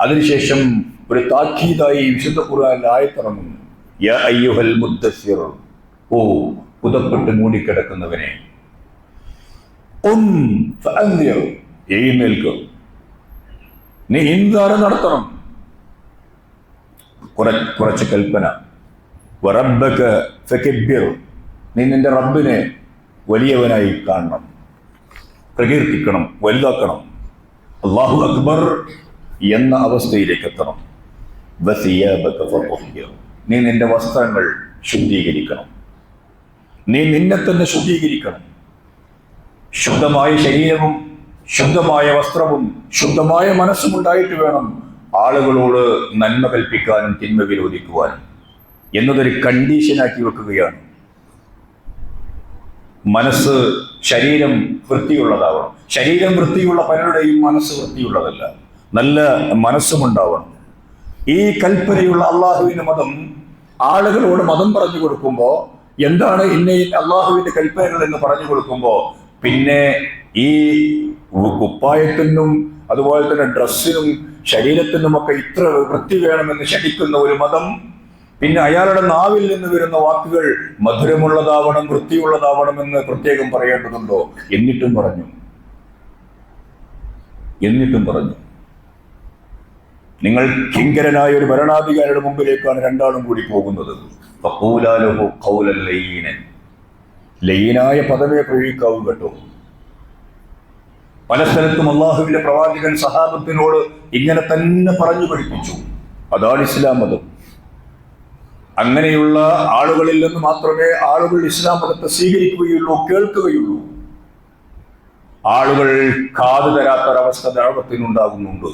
അതിനുശേഷം ഒരു താക്കീതായി വിശുദ്ധ ഖുർആനിൽ ആയത്തിറങ്ങുന്നു, യാ അയ്യുഹൽ മുദ്ദസ്സിർ, ഓ പുതപ്പെട്ട് മൂടിക്കിടക്കുന്നവനെ, എഴുന്നേൽക്കുക, നീ ഇൻകാരം നടത്തണം. കുറച്ച് കൽപ്പന. വറബ്ബക ഫകബ്ബിർ, നീ നിന്റെ റബ്ബിനെ വലിയവനായി കാണണം, പ്രകീർത്തിക്കണം, വലുതാക്കണം. അല്ലാഹു അക്ബർ എന്ന അവസ്ഥയിലേക്ക് എത്തണം. വസിയാബക ഫതഹിർ, നീ നിന്റെ വസ്ത്രങ്ങൾ ശുദ്ധീകരിക്കണം, നീ നിന്നെ തന്നെ ശുദ്ധീകരിക്കണം. ശുദ്ധമായ ശരീരവും ശുദ്ധമായ വസ്ത്രവും ശുദ്ധമായ മനസ്സും ഉണ്ടായിട്ട് വേണം ആളുകളോട് നന്മ കൽപ്പിക്കാനും തിന്മ വിരോധിക്കുവാനും എന്നതൊരു കണ്ടീഷനാക്കി വെക്കുകയാണ്. മനസ്സ്, ശരീരം വൃത്തിയുള്ളതാവണം. ശരീരം വൃത്തിയുള്ള പലരുടെയും മനസ്സ് വൃത്തിയുള്ളതല്ല. നല്ല മനസ്സും ഉണ്ടാവണം. ഈ കൽപ്പനയുള്ള അള്ളാഹുവിന്റെ മതം ആളുകളോട് മതം പറഞ്ഞു കൊടുക്കുമ്പോൾ, എന്താണ് ഇന്ന അള്ളാഹുവിന്റെ കൽപ്പനകൾ എന്ന് പറഞ്ഞു കൊടുക്കുമ്പോൾ, പിന്നെ ഈ കുപ്പായത്തിനും അതുപോലെ തന്നെ ഡ്രസ്സിനും ശരീരത്തിനുമൊക്കെ ഇത്ര വൃത്തി വേണമെന്ന് ശഠിക്കുന്ന ഒരു മതം, പിന്നെ അയാളുടെ നാവിൽ നിന്ന് വരുന്ന വാക്കുകൾ മധുരമുള്ളതാവണം, വൃത്തിയുള്ളതാവണമെന്ന് പ്രത്യേകം പറയേണ്ടതുണ്ടോ? എന്നിട്ടും പറഞ്ഞു. നിങ്ങൾ കിങ്കരനായ ഒരു ഭരണാധികാരിയുടെ മുമ്പിലേക്കാണ് രണ്ടാളും കൂടി പോകുന്നത്. ലയ്യനായ പദമേ പ്രയോഗിക്കാവൂ കേട്ടോ. പല സ്ഥലത്തും അള്ളാഹുവിന്റെ പ്രവാചകൻ സഹാബത്തിനോട് ഇങ്ങനെ തന്നെ പറഞ്ഞു പഠിപ്പിച്ചു. അതാണ് ഇസ്ലാം മതം. അങ്ങനെയുള്ള ആളുകളിൽ നിന്ന് മാത്രമേ ആളുകൾ ഇസ്ലാം മതത്തെ സ്വീകരിക്കുകയുള്ളൂ, കേൾക്കുകയുള്ളൂ. ആളുകൾ കാതു തരാത്തൊരവസ്ഥ ദഅവത്തിനുണ്ടാകുന്നുണ്ട്.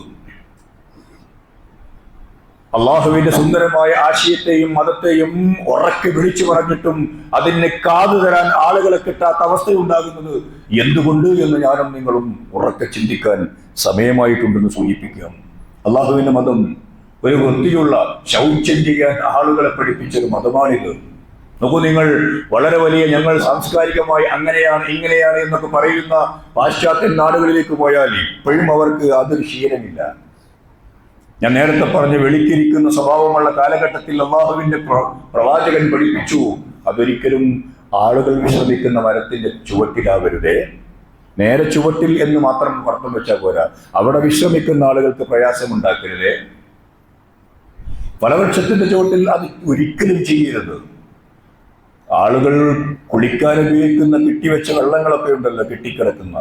അള്ളാഹുവിന്റെ സുന്ദരമായ ആശയത്തെയും മതത്തെയും ഉറക്കെ വിളിച്ചു പറഞ്ഞിട്ടും അതിന് കാതു തരാൻ ആളുകളെ കിട്ടാത്ത അവസ്ഥയുണ്ടാകുന്നത് എന്തുകൊണ്ട് എന്ന് ഞാനും നിങ്ങളും ഉറക്കെ ചിന്തിക്കാൻ സമയമായിട്ടുണ്ടെന്ന് സൂചിപ്പിക്കാം. അള്ളാഹുവിന്റെ മതം ഒരു വൃത്തിയുള്ള ശൗച്യം ചെയ്യാൻ ആളുകളെ പഠിപ്പിച്ചൊരു മതമാണിത്. നോക്കൂ, നിങ്ങൾ വളരെ വലിയ ഞങ്ങൾ സാംസ്കാരികമായി അങ്ങനെയാണ് ഇങ്ങനെയാണ് എന്നൊക്കെ പറയുന്ന പാശ്ചാത്യ നാടുകളിലേക്ക് പോയാൽ ഇപ്പോഴും അവർക്ക് അതൊരു ശീലമില്ല. ഞാൻ നേരത്തെ പറഞ്ഞ വെളിക്കിരിക്കുന്ന സ്വഭാവമുള്ള കാലഘട്ടത്തിൽ അള്ളാഹുവിന്റെ പ്രവാചകൻ പഠിപ്പിച്ചു, അതൊരിക്കലും ആളുകൾ വിശ്രമിക്കുന്ന മരത്തിന്റെ ചുവട്ടിലാവരുതേ, നേരെ ചുവട്ടിൽ എന്ന് മാത്രം അർത്ഥം വെച്ചാൽ പോരാ. അവിടെ വിശ്രമിക്കുന്ന ആളുകൾക്ക് പ്രയാസമുണ്ടാക്കരുതേ. ഫലവൃക്ഷത്തിന്റെ ചുവട്ടിൽ അത് ഒരിക്കലും ചെയ്യരുത്. ആളുകൾ കുളിക്കാൻ ഉപയോഗിക്കുന്ന കെട്ടിവെച്ച വെള്ളങ്ങളൊക്കെ ഉണ്ടല്ലോ, കെട്ടിക്കിടക്കുന്ന,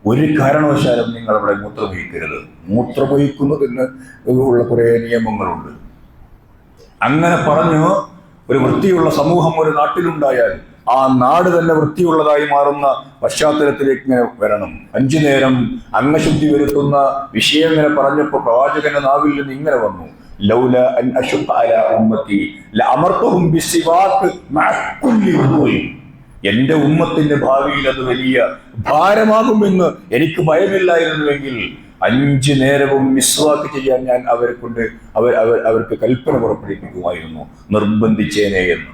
ഒരു കാരണവശാലും നിങ്ങൾ അവിടെ മൂത്രമൊഴിക്കരുത്. മൂത്രമൊഴിക്കുന്നതിന് ഉള്ള കുറേ നിയമങ്ങളുണ്ട്. അങ്ങനെ പറഞ്ഞു ഒരു വൃത്തിയുള്ള സമൂഹം ഒരു നാട്ടിലുണ്ടായാൽ ആ നാട് തന്നെ വൃത്തിയുള്ളതായി മാറുന്ന പശ്ചാത്തലത്തിലേക്ക് ഇങ്ങനെ വരണം. 5 നേരം അംഗശുദ്ധി വരുത്തുന്ന വിഷയം ഇങ്ങനെ പറഞ്ഞപ്പോൾ പ്രവാചകന്റെ നാവിൽ നിന്ന് ഇങ്ങനെ വന്നു, ലൗല അൻ അശുഖ അലാ ഉമ്മത്തി ലഅമർതുഹും ബിസ്സിവാക് മഅ കുല്ലി വുദൂഇ. എന്റെ ഉമ്മത്തിന്റെ ഭാവിയിൽ അത് വലിയ ഭാരമാകുമെന്ന് എനിക്ക് ഭയമില്ലായിരുന്നുവെങ്കിൽ 5 നേരവും മിസ്വാക്ക് ചെയ്യാൻ ഞാൻ അവർക്ക് കൽപ്പന പുറപ്പെടുവിപ്പിക്കുമായിരുന്നു, നിർബന്ധിച്ചേനെ എന്ന്.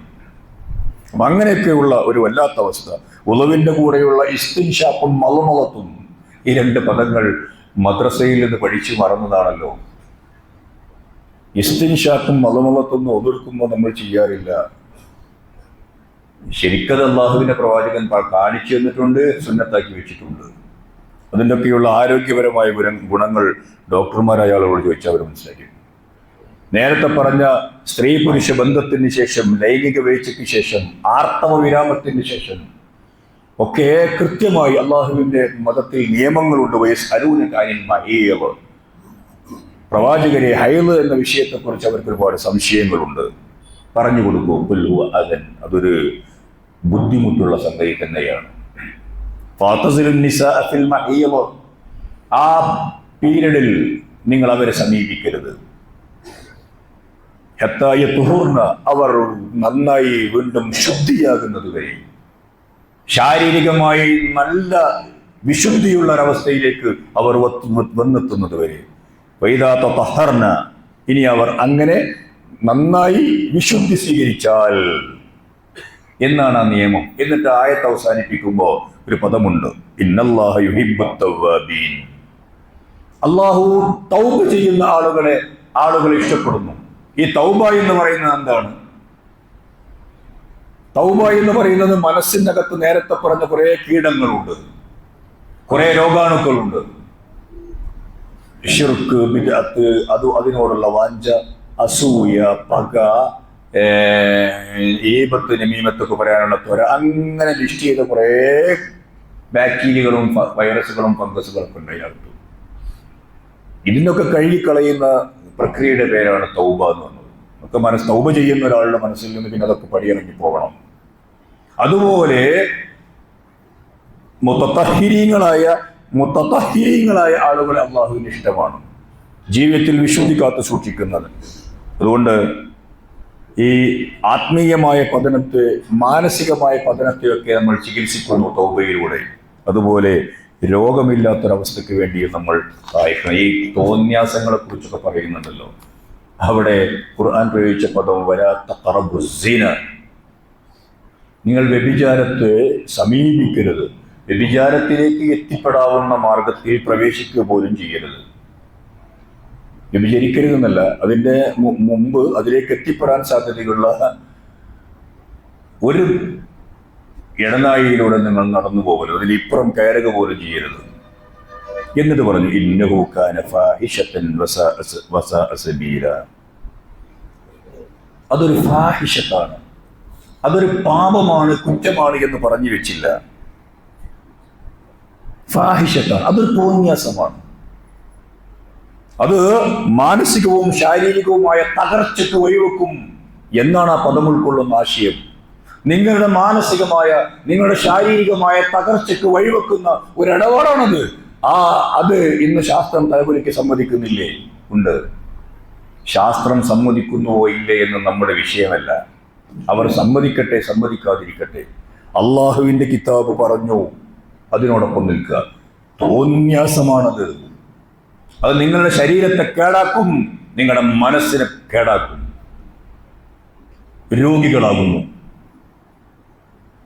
അപ്പം അങ്ങനെയൊക്കെയുള്ള ഒരു വല്ലാത്ത അവസ്ഥ. ഉളവിന്റെ കൂടെയുള്ള ഇസ്തിൻഷാഖും മളമളത്തും, ഈ 2 പദങ്ങൾ മദ്രസയിൽ നിന്ന് പഠിച്ചു മറന്നതാണല്ലോ. ഇസ്തിൻഷാഖും മളമളത്തും ഒതുക്കുമ്പോൾ നമ്മൾ ചെയ്യാറില്ല. ശരിക്കത് അള്ളാഹുവിന്റെ പ്രവാചകൻ കാണിച്ചു തന്നിട്ടുണ്ട്, സുന്നത്താക്കി വെച്ചിട്ടുണ്ട്. അതിൻ്റെയൊക്കെയുള്ള ആരോഗ്യപരമായ ഗുണങ്ങൾ ഡോക്ടർമാരായ ആളുകളോട് ചോദിച്ചാൽ അവർ മനസ്സിലാക്കി. നേരത്തെ പറഞ്ഞ സ്ത്രീ പുരുഷ ബന്ധത്തിന് ശേഷം, ലൈംഗിക വീഴ്ചയ്ക്ക് ശേഷം, ആർത്തവ വിരാമത്തിന് ശേഷം ഒക്കെ കൃത്യമായി അള്ളാഹുവിന്റെ മതത്തിൽ നിയമങ്ങളുണ്ട്. പ്രവാചകരെ ഹൈള് എന്ന വിഷയത്തെക്കുറിച്ച് അവർക്ക് ഒരുപാട് സംശയങ്ങളുണ്ട്. പറഞ്ഞു കൊടുക്കൂ. അതൊരു ബുദ്ധിമുട്ടുള്ള സംഗതി തന്നെയാണ്. ആ പീരീഡിൽ നിങ്ങൾ അവരെ സമീപിക്കരുത്. അവർ നന്നായി വീണ്ടും ശുദ്ധിയാകുന്നത് വരെ, ശാരീരികമായി നല്ല വിശുദ്ധിയുള്ള ഒരവസ്ഥയിലേക്ക് അവർ വന്നെത്തുന്നത് വരെ. ഇനി അവർ അങ്ങനെ നന്നായി വിശുദ്ധി സ്വീകരിച്ചാൽ എന്നാണ് ആ നിയമം. എന്നിട്ട് ആയത്ത് അവസാനിപ്പിക്കുമ്പോൾ ഒരു പദമുണ്ട്, ഇന്നല്ലാഹ യുഹിബ്ബുത് തവ്വാബീൻ. അള്ളാഹു തൗബ ചെയ്യുന്ന ആളുകളെ ഇഷ്ടപ്പെടുന്നു. ഈ തൗബ എന്ന് പറയുന്നത് എന്താണ്? തൗബ എന്ന് പറയുന്നത് മനസ്സിന്റെ അകത്ത് നേരത്തെ പറഞ്ഞ കുറെ കീടങ്ങളുണ്ട്, കുറെ രോഗാണുക്കളുണ്ട്. ശിർക്ക്, ബിദ്അത്ത്, അതിനോടുള്ള വാഞ്ച, അസൂയ, പക, ഈബത്ത്, നമീമത്തൊക്കെ പറയാനുള്ള ത്വര, അങ്ങനെ ലിസ്റ്റ് ചെയ്ത കുറെ ബാക്ടീരിയകളും വൈറസുകളും ഫംഗസുകളൊക്കെ ഉണ്ട് അതിനകത്ത്. ഇതിനൊക്കെ കഴുകിക്കളയുന്ന പ്രക്രിയയുടെ പേരാണ് തൗബ എന്ന് പറഞ്ഞത്. ഒക്കെ തൗബ ചെയ്യുന്ന ഒരാളുടെ മനസ്സിൽ നിന്ന് പിന്നെ അതൊക്കെ പടിയിറങ്ങി പോകണം. അതുപോലെ മുത്തത്തഹിരീങ്ങളായ ആളുകളെ അള്ളാഹുവിന് ഇഷ്ടമാണ്, ജീവിതത്തിൽ വിശുദ്ധി കാത്തു സൂക്ഷിക്കുന്നത്. അതുകൊണ്ട് ഈ ആത്മീയമായ പതനത്തെ, മാനസികമായ പതനത്തെയൊക്കെ നമ്മൾ ചികിത്സിക്കുന്നു തൗബയിലൂടെ. അതുപോലെ രോഗമില്ലാത്തൊരവസ്ഥയ്ക്ക് വേണ്ടി നമ്മൾ സഹായിക്കണം. ഈ തോന്യാസങ്ങളെ കുറിച്ചൊക്കെ പറയുന്നുണ്ടല്ലോ, അവിടെ ഖുർആൻ പ്രയോഗിച്ച പദം വലാ തഖറബു സിന. നിങ്ങൾ വ്യഭിചാരത്തെ സമീപിക്കരുത്. വ്യഭിചാരത്തിലേക്ക് എത്തിപ്പെടാവുന്ന മാർഗത്തിൽ പ്രവേശിക്കുക പോലും ചെയ്യരുത്. വ്യഭിചരിക്കരുതെന്നല്ല, അതിൻ്റെ മുമ്പ് അതിലേക്ക് എത്തിപ്പെടാൻ സാധ്യതയുള്ള ഒരു ഇടനാഴിയിലൂടെ നിങ്ങൾ നടന്നു പോകരുത്, അതിലിപ്പുറം കയറുക പോലും ചെയ്യരുത്. എന്നിട്ട് പറഞ്ഞു, ഇന്നഹു കാന ഫാഹിഷത്തൻ വസാഅ സബീല. അതൊരു ഫാഹിഷത്താണ്, അതൊരു പാപമാണ്, കുറ്റമാണ് എന്ന് പറഞ്ഞു വെച്ചില്ല. ഫാഹിഷത്താണ്, അതൊരു തോന്യാസമാണ്. അത് മാനസികവും ശാരീരികവുമായ തകർച്ചയ്ക്ക് വഴിവെക്കും എന്നാണ് ആ പദം ഉൾക്കൊള്ളുന്ന ആശയം. നിങ്ങളുടെ മാനസികമായ, നിങ്ങളുടെ ശാരീരികമായ തകർച്ചയ്ക്ക് വഴിവെക്കുന്ന ഒരിടപാടാണത്. അത് ഇന്ന് ശാസ്ത്രം തലകുലിക്ക് സമ്മതിക്കുന്നില്ലേ? ഉണ്ട്. ശാസ്ത്രം സമ്മതിക്കുന്നുവോ ഇല്ലേ എന്ന് നമ്മുടെ വിഷയമല്ല. അവർ സമ്മതിക്കട്ടെ, സമ്മതിക്കാതിരിക്കട്ടെ. അള്ളാഹുവിന്റെ കിതാബ് പറഞ്ഞു, അതിനോടൊപ്പം നിൽക്കുക. തോന്യാസമാണത്. അത് നിങ്ങളുടെ ശരീരത്തെ കേടാക്കും, നിങ്ങളുടെ മനസ്സിനെ കേടാക്കും.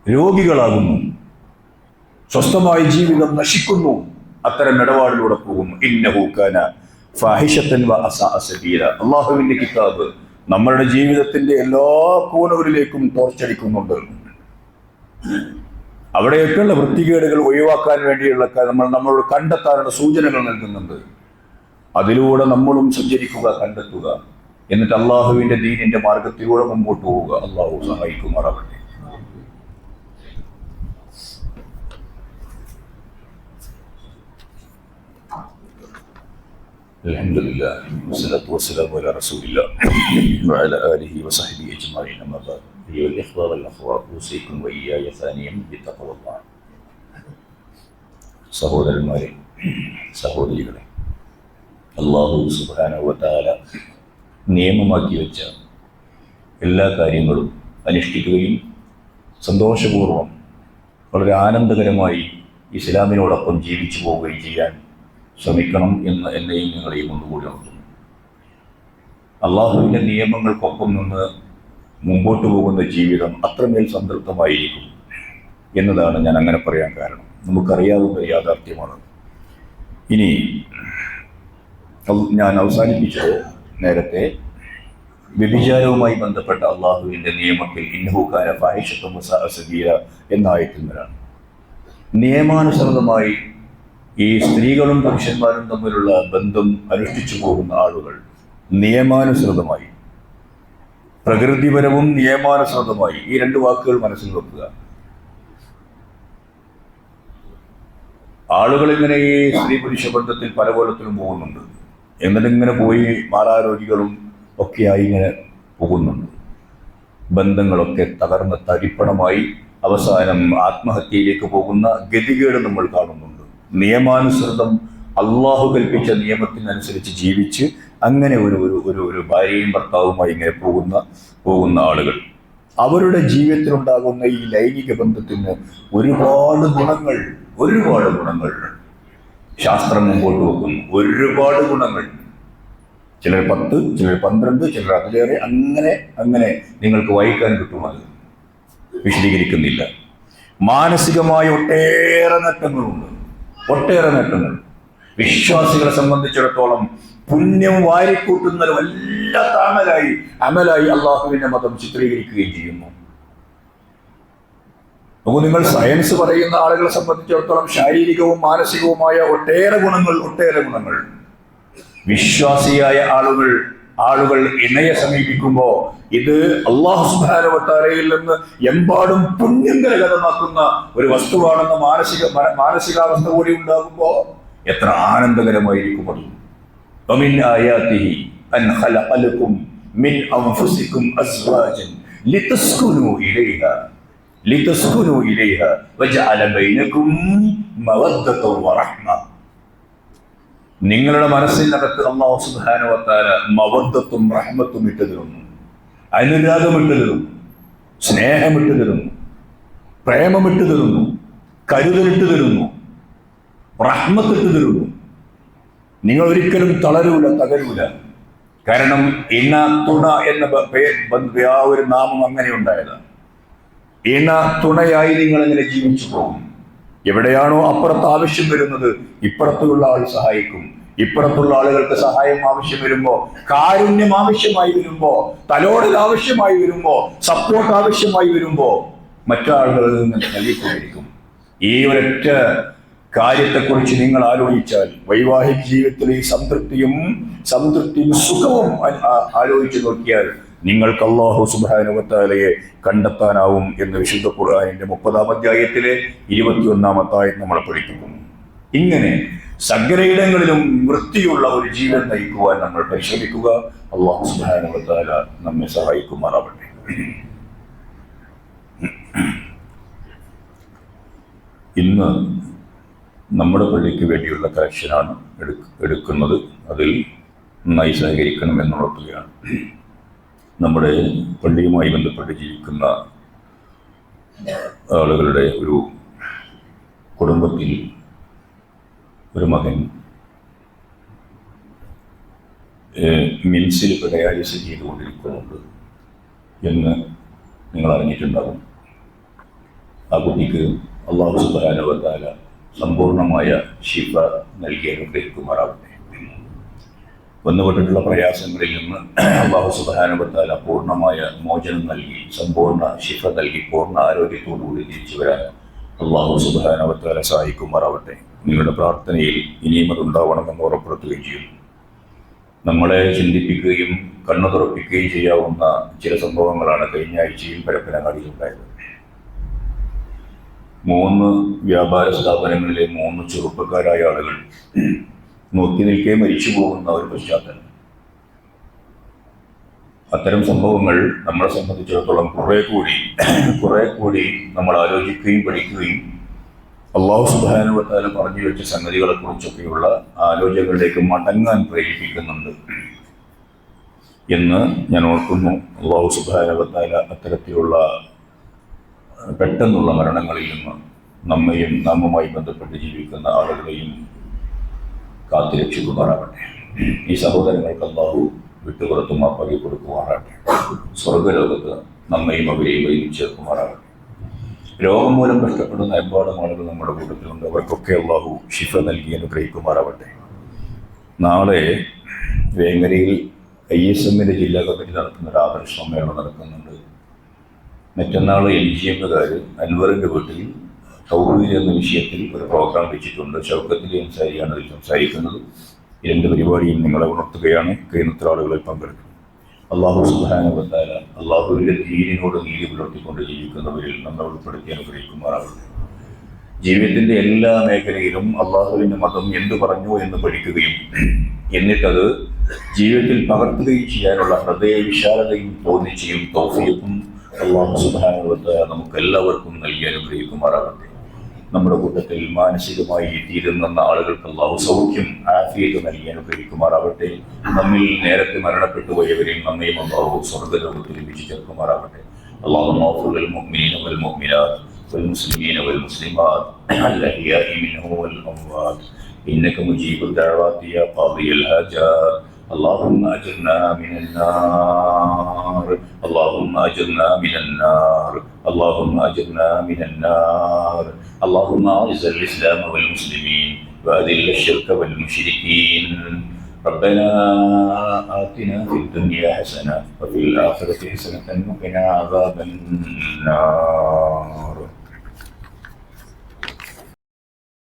രോഗികളാകുന്നു, സ്വസ്ഥമായ ജീവിതം നശിക്കുന്നു. അത്തരം ഇടപാടിലൂടെ പോകുന്നു. ഇന്നഹു കാന ഫാഹിഷത്തൻ വഅസാഅ സബീല. അള്ളാഹുവിന്റെ കിതാബ് നമ്മളുടെ ജീവിതത്തിന്റെ എല്ലാ കോണുകളിലേക്കും ടോർച്ചടിക്കുന്നുണ്ട്. അവിടെയൊക്കെയുള്ള വൃത്തികേടുകൾ ഒഴിവാക്കാൻ വേണ്ടിയുള്ള നമ്മളോട് കണ്ടെത്താനുള്ള സൂചനകൾ നൽകുന്നുണ്ട്. അതിലൂടെ നമ്മളും സഞ്ചരിക്കുക, കണ്ടെത്തുക, എന്നിട്ട് അള്ളാഹുവിന്റെ ദീനിന്റെ മാർഗത്തിലൂടെ മുമ്പോട്ട് പോവുക. അള്ളാഹു സഹായിക്കുമാറാവട്ടെ. അൽഹംദുലില്ലാഹ് വസ്സലാത്തു വസ്സലാമു അലാ റസൂലില്ലാഹ് വഅലാ ആലിഹി വസഹ്ബിഹി അജ്മഈൻ. അമ്മാ ബഅദ്. അയ്യുഹൽ ഇഖ്വാ വൽ അഖ്വാത്ത് ഉസീകും വഇയ്യായ സാനിയം ബിത്തഖ്വല്ലാഹ്. സഹോദരന്മാരെ, സഹോദരികളെ, അല്ലാഹു സുബ്ഹാനഹു വ തആല നിയമമാക്കി വെച്ച എല്ലാ കാര്യങ്ങളും അനുഷ്ഠിക്കുകയും സന്തോഷപൂർവ്വം വളരെ ആനന്ദകരമായി ഇസ്ലാമിനോടൊപ്പം ജീവിച്ചു പോവുകയും ചെയ്യാൻ ശ്രമിക്കണം എന്ന് എന്നെയും നിങ്ങളെയും ഒന്നുകൂടി ഉണർത്തുന്നു. അള്ളാഹുവിൻ്റെ നിയമങ്ങൾക്കൊപ്പം നിന്ന് മുമ്പോട്ട് പോകുന്ന ജീവിതം അത്രമേൽ സംതൃപ്തമായിരിക്കും എന്നതാണ് ഞാൻ അങ്ങനെ പറയാൻ കാരണം. നമുക്കറിയാവുന്ന യാഥാർത്ഥ്യമാണ്. ഇനി ഞാൻ അവസാനിപ്പിച്ചത് നേരത്തെ വ്യഭിചാരവുമായി ബന്ധപ്പെട്ട അള്ളാഹുവിൻ്റെ നിയമത്തിൽ ഇന്നഹു കാന ഫാഹിശത്തുൻ വസാഅ സബീല എന്ന ആയത്തിൽ നിന്നാണ്. നിയമാനുസൃതമായി ഈ സ്ത്രീകളും പുരുഷന്മാരും തമ്മിലുള്ള ബന്ധം അനുഷ്ഠിച്ചു പോകുന്ന ആളുകൾ നിയമാനുസൃതമായി, പ്രകൃതിപരവും നിയമാനുസൃതമായി, ഈ രണ്ട് വാക്കുകൾ മനസ്സിൽ വെക്കുക. ആളുകൾ ഇങ്ങനെ ഈ സ്ത്രീ പുരുഷ ബന്ധത്തിൽ പല കോലത്തിലും പോകുന്നുണ്ട്. എന്നിട്ടിങ്ങനെ പോയി മാറാരോഗികളും ഒക്കെയായി ഇങ്ങനെ പോകുന്നുണ്ട്. ബന്ധങ്ങളൊക്കെ തകർന്ന തരിപ്പണമായി അവസാനം ആത്മഹത്യയിലേക്ക് പോകുന്ന ഗതികേട് നമ്മൾ കാണുന്നുണ്ട്. നിയമാനുസൃതം അള്ളാഹു കൽപ്പിച്ച നിയമത്തിനനുസരിച്ച് ജീവിച്ച് അങ്ങനെ ഒരു ഭാര്യയും ഭർത്താവുമായി ഇങ്ങനെ പോകുന്ന ആളുകൾ, അവരുടെ ജീവിതത്തിലുണ്ടാകുന്ന ഈ ലൈംഗിക ബന്ധത്തിന് ഒരുപാട് ഗുണങ്ങൾ ശാസ്ത്രം മുമ്പോട്ട് വെക്കുന്നു. ഒരുപാട് ഗുണങ്ങൾ. ചിലർ 10, ചിലർ 12, ചിലർ അതിലേറെ, അങ്ങനെ നിങ്ങൾക്ക് വായിക്കാൻ കിട്ടും. അത് വിശദീകരിക്കുന്നില്ല. മാനസികമായ ഒട്ടേറെ നേട്ടങ്ങളുണ്ട്. വിശ്വാസികളെ സംബന്ധിച്ചിടത്തോളം പുണ്യം വാരിക്കൂട്ടുന്ന ഒരു വല്ലാത്ത അമലായി അള്ളാഹുവിന്റെ മതം ചിത്രീകരിക്കുകയും ചെയ്യുന്നു. അപ്പോൾ നിങ്ങൾ സയൻസ് പറയുന്ന ആളുകളെ സംബന്ധിച്ചിടത്തോളം ശാരീരികവും മാനസികവുമായ ഒട്ടേറെ ഗുണങ്ങൾ. വിശ്വാസിയായ ആളുകൾ ഇണയെ സമീപിക്കുമ്പോൾ ഇത് അല്ലാഹു സുബ്ഹാനഹു വ തആലയിൽ നിന്ന് എമ്പാടും പുണ്യം കരകതമാക്കുന്ന ഒരു വസ്തുവാണെന്ന മാനസികാവസ്ഥ കൂടി ഉണ്ടാകുമ്പോൾ എത്ര ആനന്ദകരമായിരിക്കും അത്. വമിൻ ആയാതിഹി അൻ ഖലഖ ലക്കും മിൻ അൻഫുസികും അസ്വാജൻ ലിതസ്കുനു ഇലൈഹാ വജഅല ബൈനകും മവദ്ദതൻ വറഹ്മ. നിങ്ങളുടെ മനസ്സിനകത്ത് അല്ലാഹു സുബ്ഹാനഹു വ തആല മവദ്ദത്തും റഹ്മത്തും ഇട്ടു തരുന്നു, അനുരാഗമിട്ടു തരുന്നു, സ്നേഹമിട്ടു തരുന്നു, പ്രേമമിട്ടു തരുന്നു, കരുതലിട്ടു തരുന്നു, റഹ്മത്തിട്ടു തരുന്നു. നിങ്ങൾ ഒരിക്കലും തകരൂല. കാരണം ഇണ തുണ എന്ന ആ ഒരു നാമം അങ്ങനെ ഉണ്ടായതാണ്. ഇണ തുണയായി നിങ്ങൾ അങ്ങനെ ജീവിച്ചു പോകും. എവിടെയാണോ അപ്പുറത്ത് ആവശ്യം വരുന്നത് ഇപ്പുറത്തുള്ള ആൾ സഹായിക്കും. ഇപ്പുറത്തുള്ള ആളുകൾക്ക് സഹായം ആവശ്യം വരുമ്പോ, കാരുണ്യം ആവശ്യമായി വരുമ്പോ, തലോടൽ ആവശ്യമായി വരുമ്പോ, സപ്പോർട്ട് ആവശ്യമായി വരുമ്പോ മറ്റാളുകളിൽ നിന്ന് നൽകിക്കൊണ്ടിരിക്കും. ഈ ഒരൊറ്റ കാര്യത്തെക്കുറിച്ച് നിങ്ങൾ ആലോചിച്ചാൽ, വൈവാഹിക ജീവിതത്തിലെ ഈ സംതൃപ്തിയും സുഖവും ആലോചിച്ച് നോക്കിയാൽ നിങ്ങൾക്ക് അല്ലാഹു സുബ്ഹാനഹു വ തആലയെ കണ്ടെത്താനാവും എന്ന് വിശുദ്ധ ഖുർആനിന്റെ 30-ാം അധ്യായത്തിലെ 21-ാമത്തെ ആയത്ത് നമ്മളെ പഠിപ്പിക്കുന്നു. ഇങ്ങനെ സകലയിടങ്ങളിലും വൃത്തിയുള്ള ഒരു ജീവൻ നയിക്കുവാൻ നമ്മൾ പരിശ്രമിക്കുക. അല്ലാഹു സുബ്ഹാനഹു വ തആല നമ്മെ സഹായിക്കുമാറാവട്ടെ. ഇന്ന് നമ്മുടെ പള്ളിക്ക് വേണ്ടിയുള്ള കളക്ഷനാണ് എടുക്കുന്നത്. അതിൽ നന്നായി സഹകരിക്കണം എന്നുറപ്പുകയാണ്. നമ്മുടെ പള്ളിയുമായി ബന്ധപ്പെട്ട് ജീവിക്കുന്ന ആളുകളുടെ ഒരു കുടുംബത്തിൽ ഒരു മകൻ മിംസിൽ ഡയാലിസിസ് ചെയ്തുകൊണ്ടിരിക്കുന്നുണ്ട് എന്ന് നിങ്ങൾ അറിഞ്ഞിട്ടുണ്ടാകും. ആ കുട്ടിക്ക് അല്ലാഹു സുബ്ഹാനഹു വ തആല സമ്പൂർണമായ ശിഫ നൽകി അനുഗ്രഹിക്കുമാറാവട്ടെ. വന്നുപെട്ടിട്ടുള്ള പ്രയാസങ്ങളിൽ നിന്ന് അല്ലാഹു സുബ്ഹാനഹു വ തആല പൂർണ്ണമായ മോചനം നൽകി, സമ്പൂർണ്ണ ശിഫ നൽകി, പൂർണ്ണ ആരോഗ്യത്തോടുകൂടി തിരിച്ചു വരാൻ അള്ളാഹു സുബ്ഹാനഹു വ തആല സഹായിക്കുമാറാവട്ടെ. നിങ്ങളുടെ പ്രാർത്ഥനയിൽ ഇനിയും അതുണ്ടാവണമെന്ന് ഉറപ്പെടുത്തുകയും ചെയ്യും. നമ്മളെ ചിന്തിപ്പിക്കുകയും കണ്ണു തുറപ്പിക്കുകയും ചെയ്യാവുന്ന ചില സംഭവങ്ങളാണ് കഴിഞ്ഞ ആഴ്ചയിൽ പരപ്പനങ്ങാടിയിലുണ്ടായത്. 3 വ്യാപാര സ്ഥാപനങ്ങളിലെ 3 ചെറുപ്പക്കാരായ ആളുകൾ നോക്കി നിൽക്കെ മരിച്ചു പോകുന്ന ഒരു പശ്ചാത്തലം. അത്തരം സംഭവങ്ങൾ നമ്മളെ സംബന്ധിച്ചിടത്തോളം കുറെ കൂടി നമ്മൾ ആലോചിക്കുകയും പഠിക്കുകയും അല്ലാഹു സുബ്ഹാനഹു വ തആല പറഞ്ഞു വെച്ച സംഗതികളെ കുറിച്ചൊക്കെയുള്ള ആലോചനകളിലേക്ക് മടങ്ങാൻ പ്രേരിപ്പിക്കുന്നുണ്ട് എന്ന് ഞാൻ ഓർക്കുന്നു. അല്ലാഹു സുബ്ഹാനഹു വ തആല അത്തരത്തിലുള്ള പെട്ടെന്നുള്ള മരണങ്ങളിൽ നിന്ന് നമ്മയും നാമുമായി ബന്ധപ്പെട്ട് ജീവിക്കുന്ന ആളുകളെയും കാത്തുരക്ഷിക്കുമാറാകട്ടെ. ഈ സഹോദരങ്ങൾക്ക് അല്ലാഹു വിട്ടുപുറത്തും മാപ്പാക്കി കൊടുക്കുമാറാകട്ടെ. സ്വർഗലോകത്ത് നമ്മയും അവരെയും ഒരുമിച്ച് ചേർക്കുമാറാകട്ടെ. രോഗം മൂലം കഷ്ടപ്പെടുന്ന എമ്പാടും ആളുകൾ നമ്മുടെ കൂട്ടത്തിലുണ്ട്. അവർക്കൊക്കെ അല്ലാഹു ശിഫ നൽകി അനുഗ്രഹിക്കുമാറാവട്ടെ. നാളെ വേങ്ങരയിൽ ISMന്റെ ജില്ലാ കമ്മിറ്റി നടത്തുന്ന ഒരു ആദർശ സമ്മേളനം നടക്കുന്നുണ്ട്. മറ്റന്നാൾ LGMകാർ അൻവറിൻ്റെ വീട്ടിൽ തൗഹീദ് എന്ന വിഷയത്തിൽ ഒരു പ്രോഗ്രാം വെച്ചിട്ടുണ്ട്. ഷൗക്കത്തിലെ അൻസാരിയാണ് അതിൽ സംസാരിക്കുന്നത്. ഈ 2 പരിപാടിയും നിങ്ങളെ ഉണർത്തുകയാണ്. കഴിയുന്നത്ര ആളുകളിൽ പങ്കെടുക്കും. അല്ലാഹു സുബ്ഹാനഹു വ തആല അല്ലാഹുവിൻ്റെ ദീനിനോട് നീതി പുലർത്തിക്കൊണ്ട് ജീവിക്കുന്നവരിൽ നമ്മെ ഉൾപ്പെടുത്തി അനുഗ്രഹിക്കുമാറാവട്ടെ. ജീവിതത്തിൻ്റെ എല്ലാ മേഖലയിലും അല്ലാഹുവിൻ്റെ മതം എന്തു പറഞ്ഞു എന്ന് പഠിക്കുകയും എന്നിട്ടത് ജീവിതത്തിൽ പകർത്തുകയും ചെയ്യാനുള്ള ഹൃദയ വിശാലതയും തോന്നിച്ചയും തൗഫീഖും അല്ലാഹു സുബ്ഹാനഹു വ തആല നമുക്ക് എല്ലാവർക്കും നൽകി അനുഗ്രഹിക്കുമാറാകട്ടെ. നമ്മുടെ കൂട്ടത്തിൽ മാനസികമായി തീരുന്ന ആളുകൾക്ക് അല്ലാഹു സൗഖ്യം ആഫിയത്ത് നൽകി അനുഗ്രഹിക്കുമാറാവട്ടെ. നമ്മിൽ നേരത്തെ മരണപ്പെട്ടു പോയവരെയും നമ്മയും അല്ലാഹു സ്വർഗ്ഗലോകത്തിൽ ലഭിച്ചു ചേർക്കുമാറാകട്ടെ. അല്ലാഹുമ്മ ഗ്ഫിർ ലിൽ മുഅ്മിനീന വൽ മുഅ്മിനാത്ത് വൽ മുസ്ലിമീന വൽ മുസ്ലിമാത്ത് അൽ അഹ്യാഇ മിൻഹും വൽ അംവാത്ത് ഇന്നക മുജീബു ദഅവാതി യാ ഖാദിയൽ ഹാജാത്ത്. اللهم أجرنا من النار اللهم أجرنا من النار اللهم أجرنا من النار. اللهم أعز الإسلام والمسلمين وأذل الشرك والمشركين. ربنا آتنا في الدنيا حسنة وفي الآخرة حسنة وقنا عذاب النار.